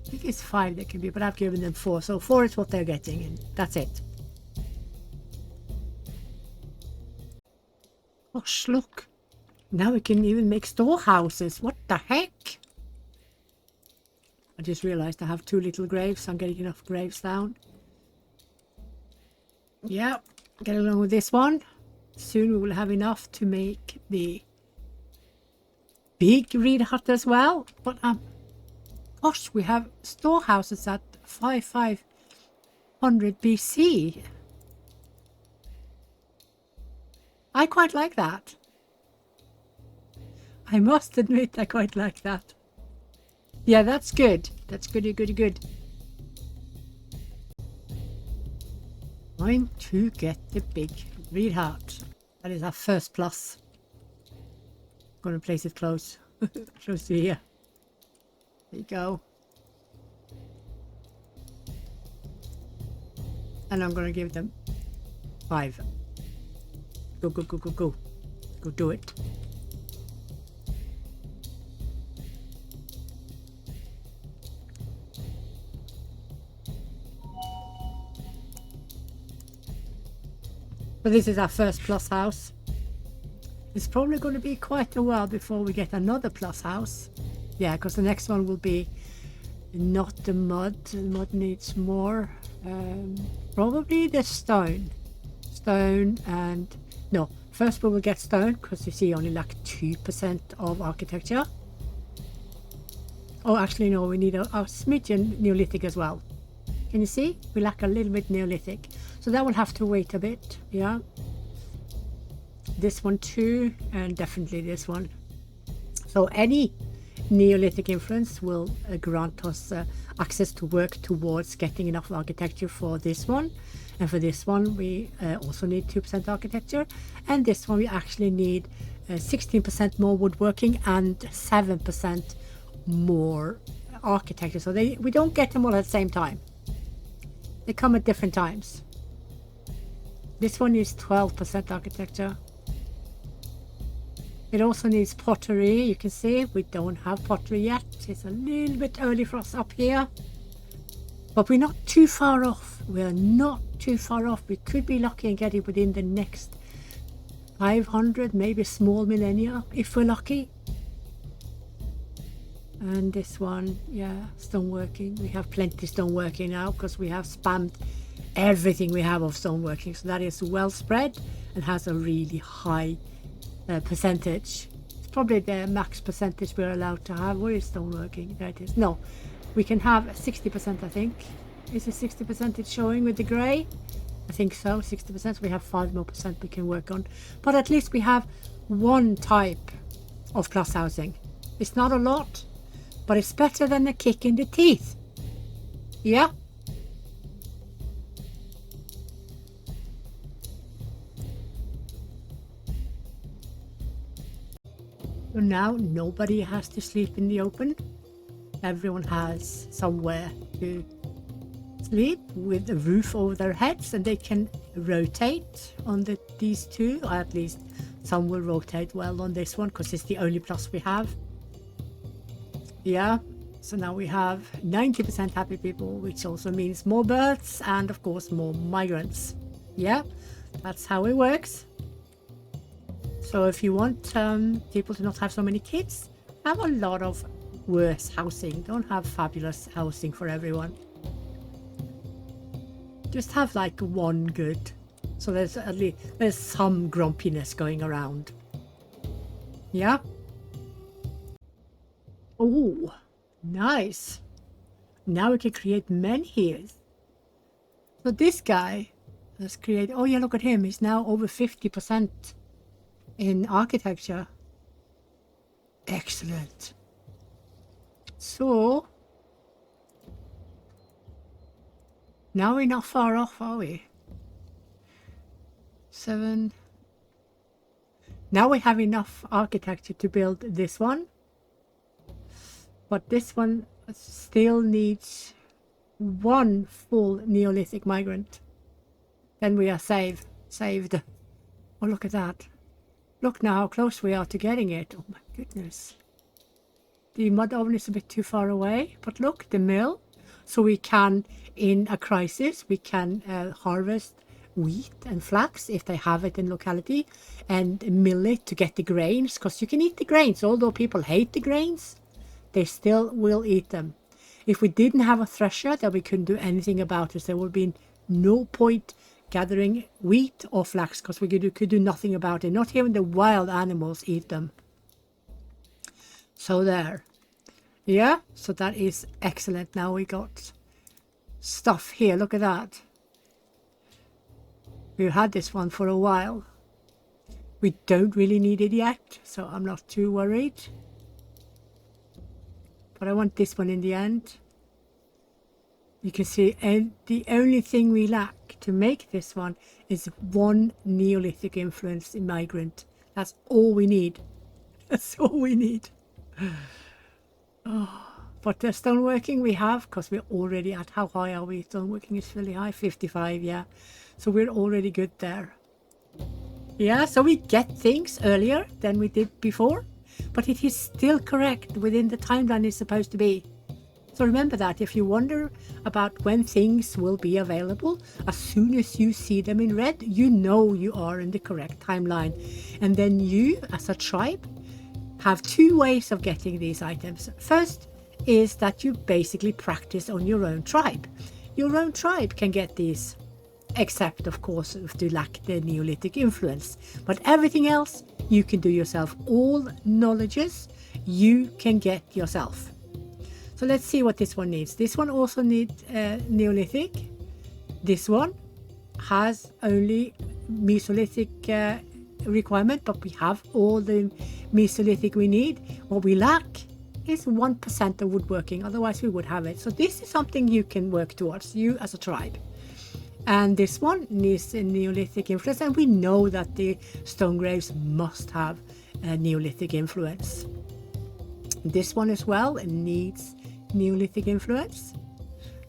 I think it's 5 they can be, but I've given them 4, so 4 is what they're getting, and that's it. Gosh, look, now we can even make storehouses. What the heck? I just realized I have 2 little graves. I'm getting enough graves down. Yeah, get along with this one. Soon we will have enough to make the big reed hut as well. But gosh, we have storehouses at 5500 BC. I quite like that. I must admit I quite like that. Yeah, that's good. That's goody. Time to get the big reed hut. That is our first plus. I'm going to place it close. Close to here. There you go. And I'm going to give them 5. Go. Go do it. So this is our first plus house. It's probably going to be quite a while before we get another plus house. Yeah, because the next one will be not the mud. The mud needs more. Probably the stone. Stone and... No, first we will get stone, because you see only like 2% of architecture. Oh, actually no, we need a smidgen Neolithic as well. Can you see? We lack a little bit Neolithic. So that will have to wait a bit, yeah. This one too, and definitely this one. So any Neolithic influence will grant us access to work towards getting enough architecture for this one. And for this one we also need 2% architecture, and this one we actually need 16% more woodworking and 7% more architecture. So we don't get them all at the same time. They come at different times. This one is 12% architecture. It also needs pottery. You can see we don't have pottery yet. It's a little bit early for us up here. But we're not too far off. We're not too far off. We could be lucky and get it within the next 500, maybe small millennia, if we're lucky. And this one, yeah, stoneworking. We have plenty stoneworking now because we have spammed everything we have of stoneworking. So that is well spread and has a really high percentage. It's probably the max percentage we're allowed to have. Where is stoneworking? There it is. No, we can have 60%, I think. Is it 60% it's showing with the grey? I think so, 60%. We have 5% more we can work on. But at least we have one type of glass housing. It's not a lot, but it's better than a kick in the teeth. Yeah. So now nobody has to sleep in the open. Everyone has somewhere to sleep with a roof over their heads, and they can rotate on these two, or at least some will rotate well on this one because it's the only plus we have. Yeah, so now we have 90% happy people, which also means more births and of course more migrants. Yeah, that's how it works. So if you want people to not have so many kids, have a lot of worse housing. Don't have fabulous housing for everyone. Just have like one good. So there's at least some grumpiness going around. Yeah. Oh, nice. Now we can create menhirs. So this guy, let's create. Oh yeah, look at him. He's now over 50% in architecture. Excellent. So now we're not far off, are we? 7. Now we have enough architecture to build this one, but this one still needs one full Neolithic migrant. Then we are saved. Oh, look at that. Look now how close we are to getting it. Oh my goodness. The mud oven is a bit too far away, but look, the mill. So we can, in a crisis, we can harvest wheat and flax if they have it in locality, and mill it to get the grains, because you can eat the grains. Although people hate the grains, they still will eat them. If we didn't have a thresher, then we couldn't do anything about it. There would be no point gathering wheat or flax, because we could do nothing about it. Not even the wild animals eat them. So there. Yeah, so that is excellent. Now we got stuff here. Look at that. We've had this one for a while. We don't really need it yet, so I'm not too worried. But I want this one in the end. You can see, and the only thing we lack to make this one is one Neolithic influence migrant. That's all we need. That's all we need. Oh, but the stoneworking we have, because we're already at, how high are we? Stoneworking is really high, 55, yeah. So we're already good there. Yeah, so we get things earlier than we did before, but it is still correct within the timeline it's supposed to be. So remember that if you wonder about when things will be available, as soon as you see them in red, you know you are in the correct timeline. And then you, as a tribe, have two ways of getting these items. First is that you basically practice on your own tribe. Your own tribe can get these, except of course if they lack the Neolithic influence. But everything else you can do yourself. All knowledges you can get yourself. So let's see what this one needs. This one also needs Neolithic. This one has only Mesolithic requirement, but we have all the Mesolithic we need. What we lack is 1% of woodworking, otherwise we would have it. So this is something you can work towards, you as a tribe. And this one needs a Neolithic influence, and we know that the stone graves must have a Neolithic influence. This one as well needs Neolithic influence.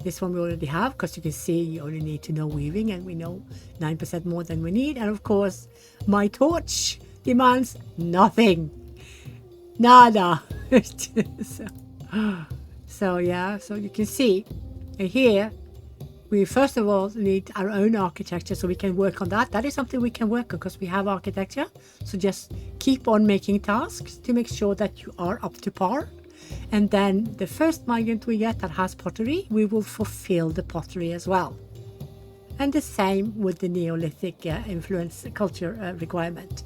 This one we already have, because you can see you only need to know weaving, and we know 9% more than we need. And of course, my torch demands nothing. Nada. So yeah, so you can see here, we first of all need our own architecture, so we can work on that. That is something we can work on because we have architecture. So just keep on making tasks to make sure that you are up to par. And then the first migrant we get that has pottery, we will fulfill the pottery as well. And the same with the Neolithic influence culture requirement.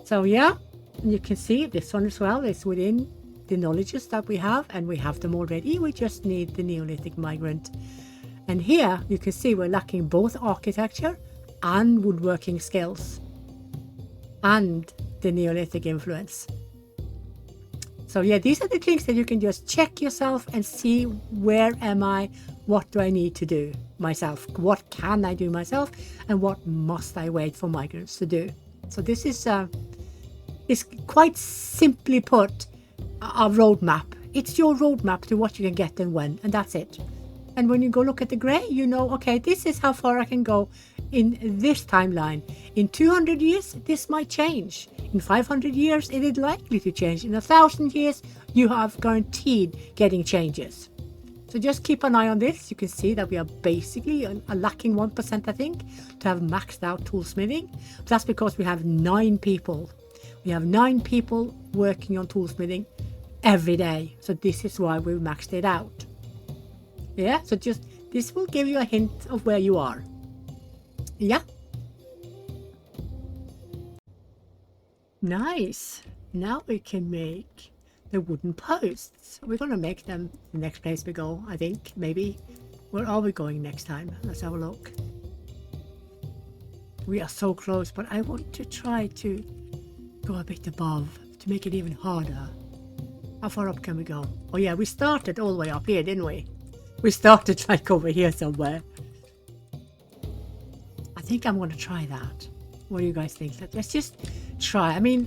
So yeah, you can see this one as well is within the knowledges that we have, and we have them already. We just need the Neolithic migrant. And here you can see we're lacking both architecture and woodworking skills and the Neolithic influence. So yeah, these are the things that you can just check yourself and see, where am I, what do I need to do myself, what can I do myself, and what must I wait for migrants to do. So this is quite simply put a roadmap. It's your roadmap to what you can get and when, and that's it. And when you go look at the grey, you know, okay, this is how far I can go in this timeline. In 200 years, this might change. In 500 years, it is likely to change. In 1,000 years, you have guaranteed getting changes. So just keep an eye on this. You can see that we are basically lacking 1%, I think, to have maxed out toolsmithing. That's because we have 9 people. We have 9 people working on toolsmithing every day. So this is why we've maxed it out. Yeah, so just this will give you a hint of where you are. Yeah. Nice. Now we can make the wooden posts. We're going to make them the next place we go, I think. Maybe. Where are we going next time? Let's have a look. We are so close, but I want to try to go a bit above to make it even harder. How far up can we go? Oh yeah, we started all the way up here, didn't we? We started like over here somewhere. I think I'm going to try that. What do you guys think? Let's just try. I mean,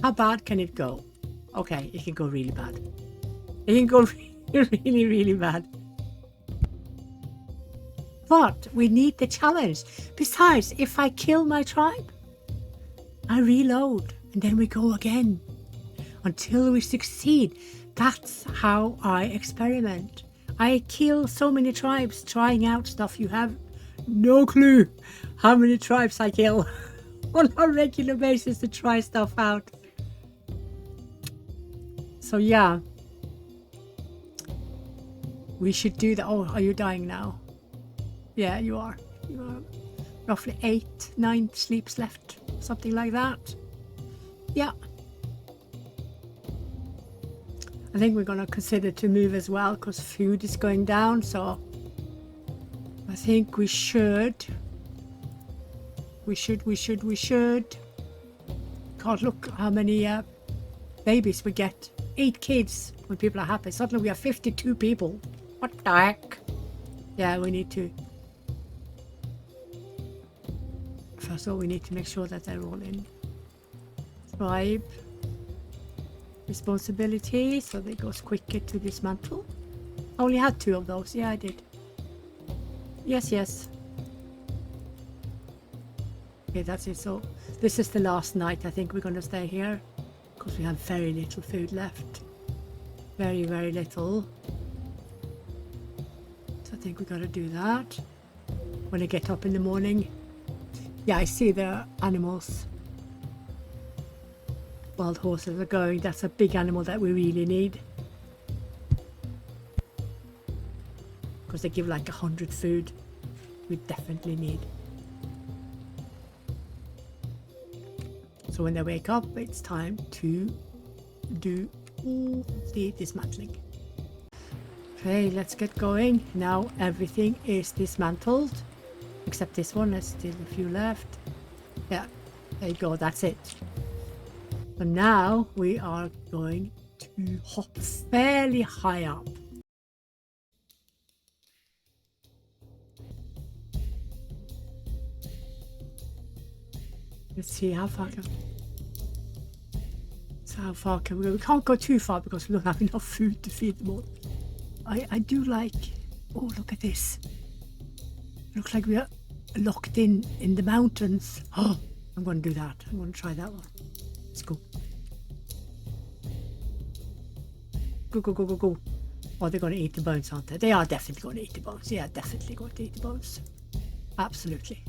how bad can it go? Okay, it can go really bad. It can go really, really bad. But we need the challenge. Besides, if I kill my tribe, I reload and then we go again until we succeed. That's how I experiment. I kill so many tribes trying out stuff. You have no clue how many tribes I kill on a regular basis to try stuff out. So yeah, we should do that. Oh, are you dying now? Yeah, you are. You are roughly 8, 9 sleeps left, something like that. Yeah. I think we're going to consider to move as well because food is going down, so I think we should. God, look how many babies we get. 8 kids when people are happy. Suddenly we have 52 people. What the heck? Yeah, we need to. First of all, we need to make sure that they're all in. Tribe. Responsibility, so that it goes quicker to dismantle. I only had 2 of those. Yeah, I did. Yes, yes. Okay, that's it. So this is the last night. I think we're going to stay here because we have very little food left. Very, very little. So I think we got to do that when I get up in the morning. Yeah, I see the animals. Wild horses are going. That's a big animal that we really need. Because they give like 100 food. We definitely need. So when they wake up, it's time to do the dismantling. Okay, let's get going. Now everything is dismantled. Except this one, there's still a few left. Yeah, there you go, that's it. So now we are going to hop fairly high up. Let's see how far can. So how far can we go? We can't go too far because we don't have enough food to feed them all. I do like. Oh, look at this. Looks like we are locked in the mountains. Oh, I'm going to do that. I'm going to try that one. Let's go. Go, go, go, go, go. Oh, they're going to eat the bones, aren't they? They are definitely going to eat the bones. Yeah, definitely going to eat the bones. Absolutely.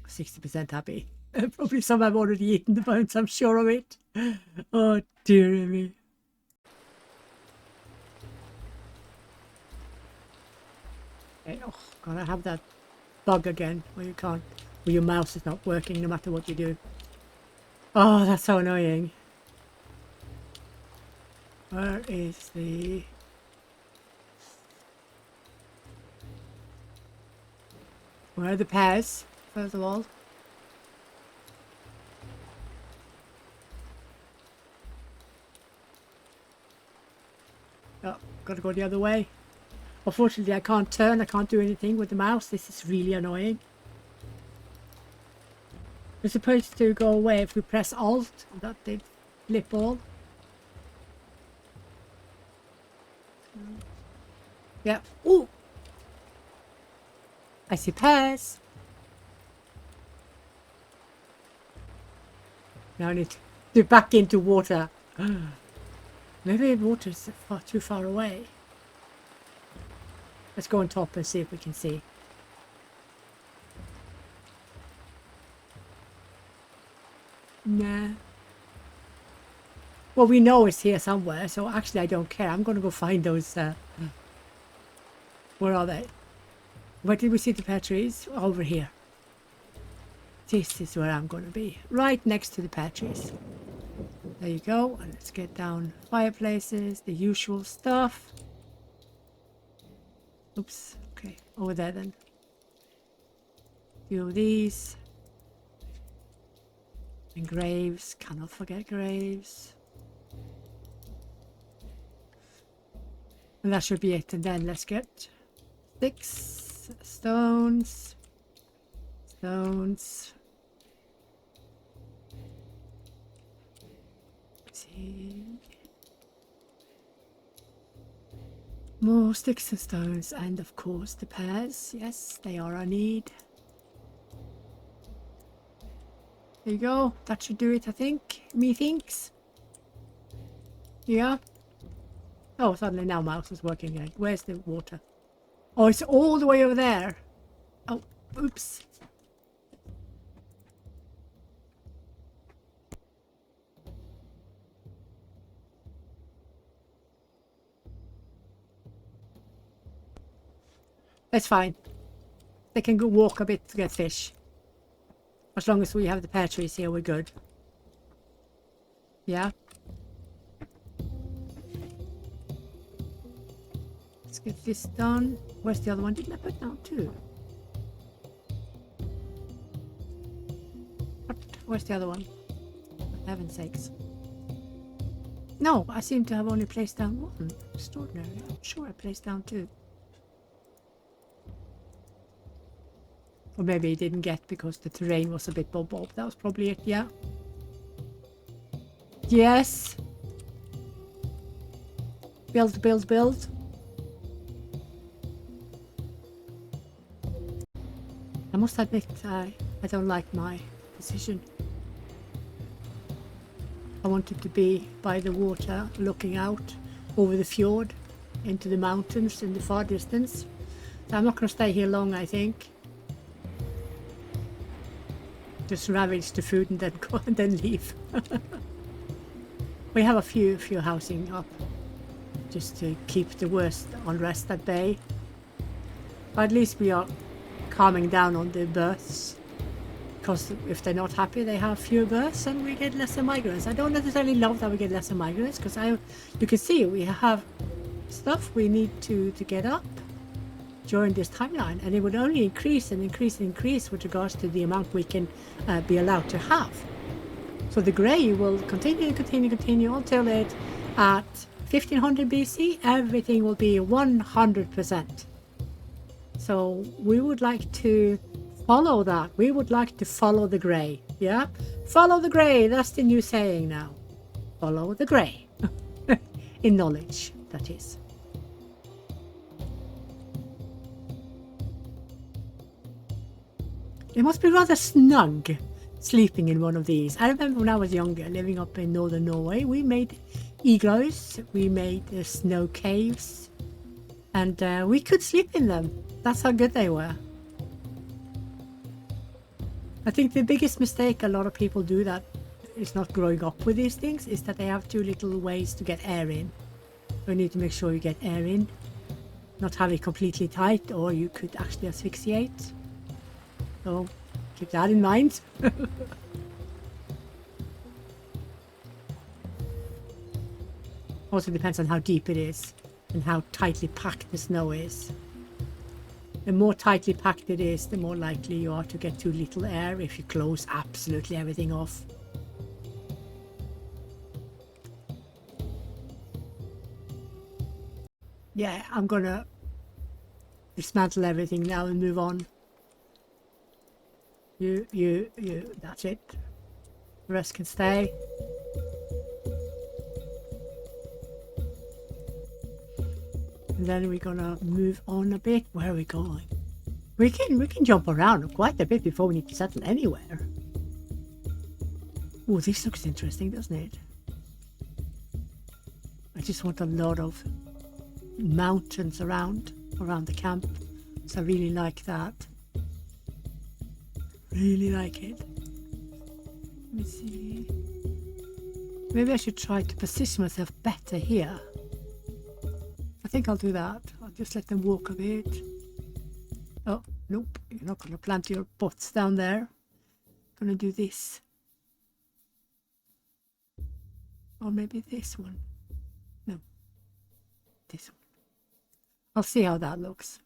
60% happy. Probably some have already eaten the bones, I'm sure of it. Oh, dear me. Okay. Oh god, I have that bug again where you can't, where your mouse is not working no matter what you do. Oh, that's so annoying. Where is the... Where are the pears, first of all? Oh, gotta go the other way. Unfortunately, I can't turn. I can't do anything with the mouse. This is really annoying. We're supposed to go away if we press Alt. That did flip all. Yeah. Ooh! I see pears. Now I need to get back into water. Maybe the water's too far away. Let's go on top and see if we can see. Nah. Well, we know it's here somewhere, so actually I don't care. I'm going to go find those... Where are they? Where did we see the pear trees? Over here. This is where I'm going to be. Right next to the pear trees. There you go. And let's get down fireplaces, the usual stuff. Oops. Okay. Over there then. Few of these. And graves. Cannot forget graves. And that should be it. And then let's get sticks, stones, stones. Let's see. More sticks and stones, and of course the pears. Yes, they are our need. There you go. That should do it, I think. Methinks. Yeah. Oh, suddenly now mouse is working again. Where's the water? Oh, it's all the way over there. Oh, oops. That's fine. They can go walk a bit to get fish. As long as we have the pear trees here, we're good. Yeah. Let's get this done. Where's the other one? Didn't I put down two? What? Where's the other one? For heaven's sakes. No, I seem to have only placed down one. Extraordinary. I'm sure I placed down two. Or maybe he didn't get because the terrain was a bit bob-bob. That was probably it, yeah. Yes. Build, build, build. I must admit, I don't like my position. I wanted to be by the water, looking out over the fjord, into the mountains in the far distance. So I'm not going to stay here long, I think. Just ravage the food and then go and then leave. We have a few housing up just to keep the worst unrest at bay. But at least we are calming down on the births, because if they're not happy they have fewer births and we get lesser migrants. I don't necessarily love that we get lesser migrants, because you can see we have stuff we need to get up during this timeline, and it would only increase and increase and increase with regards to the amount we can be allowed to have. So the grey will continue and continue and continue until it, at 1500 BC, everything will be 100%. So we would like to follow that. We would like to follow the grey. Yeah? Follow the grey. That's the new saying now. Follow the grey. In knowledge, that is. It must be rather snug sleeping in one of these. I remember when I was younger, living up in northern Norway, we made igloos, we made snow caves, and we could sleep in them. That's how good they were. I think the biggest mistake a lot of people do that is not growing up with these things is that they have too little ways to get air in. You need to make sure you get air in. not have it completely tight, or you could actually asphyxiate. So keep that in mind. Also depends on how deep it is and how tightly packed the snow is. The more tightly packed it is, the more likely you are to get too little air if you close absolutely everything off. Yeah, I'm gonna dismantle everything now and move on. You, that's it. The rest can stay. And then we're gonna move on a bit. Where are we going? We can jump around quite a bit before we need to settle anywhere. Oh, this looks interesting, doesn't it? I just want a lot of mountains around the camp. So I really like that. Really like it. Let me see. Maybe I should try to position myself better here. I think I'll do that. I'll just let them walk a bit. Oh, nope. You're not going to plant your pots down there. I'm going to do this. Or maybe this one. No. This one. I'll see how that looks.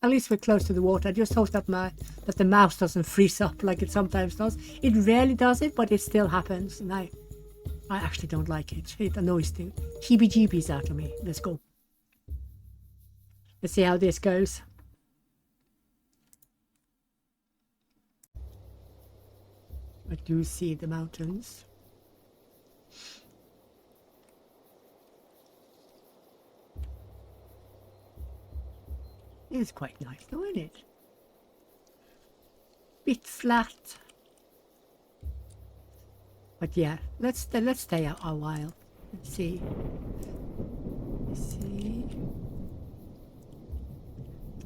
At least we're close to the water. I just hope that the mouse doesn't freeze up like it sometimes does. It rarely does it, but it still happens. And I actually don't like it. It annoys the heebie-jeebies out of me. Let's go. Let's see how this goes. I do see the mountains. It's quite nice though, isn't it? Bit flat. But yeah, let's stay a while. Let's see. Let's see.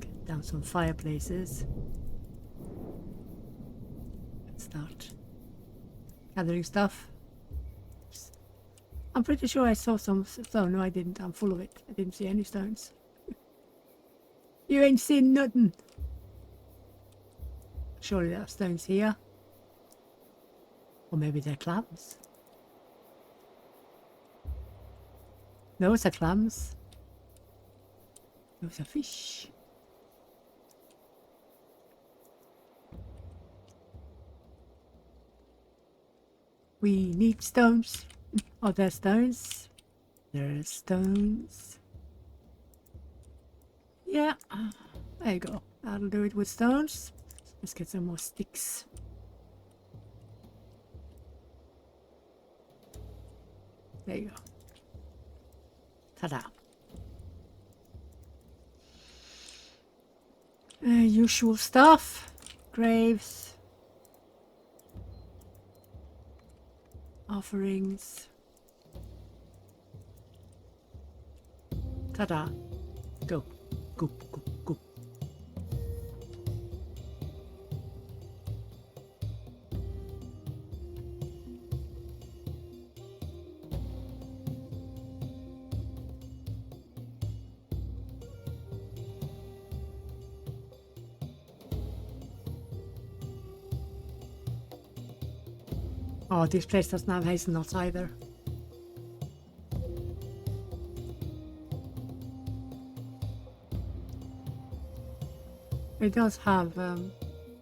Get down some fireplaces. Let's start gathering stuff. I'm pretty sure I saw some stone. No, I didn't. I'm full of it. I didn't see any stones. You ain't seen nothing. Surely there are stones here. Or maybe they're clams. Those are clams. Those are fish. We need stones. Oh, there's stones. There's stones. Yeah, there you go. That'll do it with stones. Let's get some more sticks. There you go. Ta-da. Usual stuff. Graves. Offerings. Ta-da. Go. Go, go, go. Oh, this place doesn't have hazelnuts either. It does have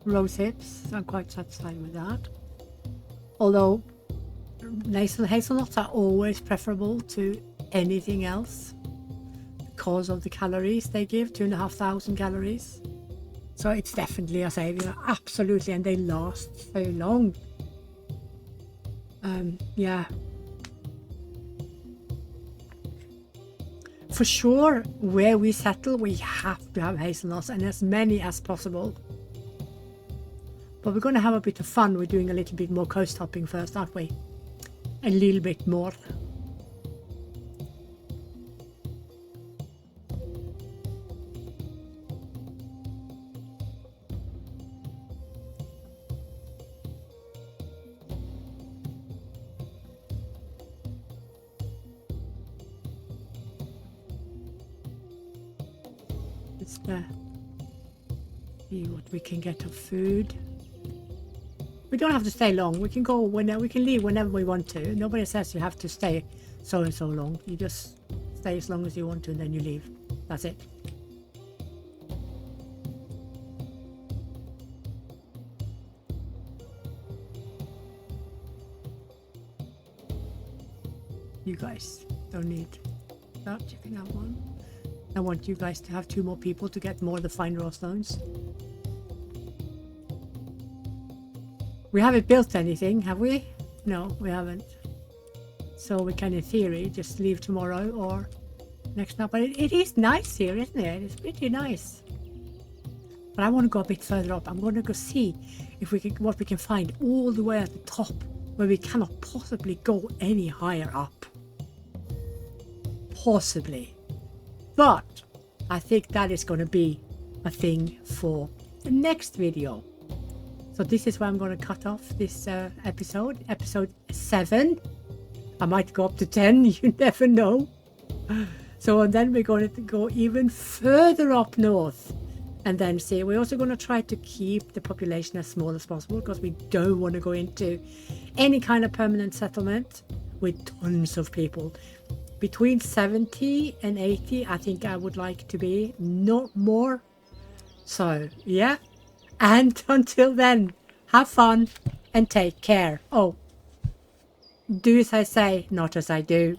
rose hips. I'm quite satisfied with that. Although hazelnuts are always preferable to anything else because of the calories they give, 2,500 calories. So it's definitely a savior, absolutely, and they last so long. Yeah. For sure, where we settle, we have to have hazelnuts, and as many as possible. But we're going to have a bit of fun. We're doing a little bit more coast hopping first, aren't we? A little bit more. Just see what we can get of food. We don't have to stay long. We can go whenever, we can leave whenever we want to. Nobody says you have to stay so and so long. You just stay as long as you want to and then you leave. That's it. You guys don't need that. You can have one. I want you guys to have 2 more people to get more of the fine raw stones. We haven't built anything, have we? No, we haven't. So we can, in theory, just leave tomorrow or next night. But it is nice here, isn't it? It's pretty nice. But I want to go a bit further up. I'm going to go see if we can, what we can find all the way at the top, where we cannot possibly go any higher up. Possibly. But I think that is going to be a thing for the next video. So this is where I'm going to cut off this episode 7. I might go up to 10, you never know. So and then we're going to go even further up north and then see. We're also going to try to keep the population as small as possible because we don't want to go into any kind of permanent settlement with tons of people. Between 70 and 80, I think I would like to be, not more. So, yeah. And until then, have fun and take care. Oh, do as I say, not as I do.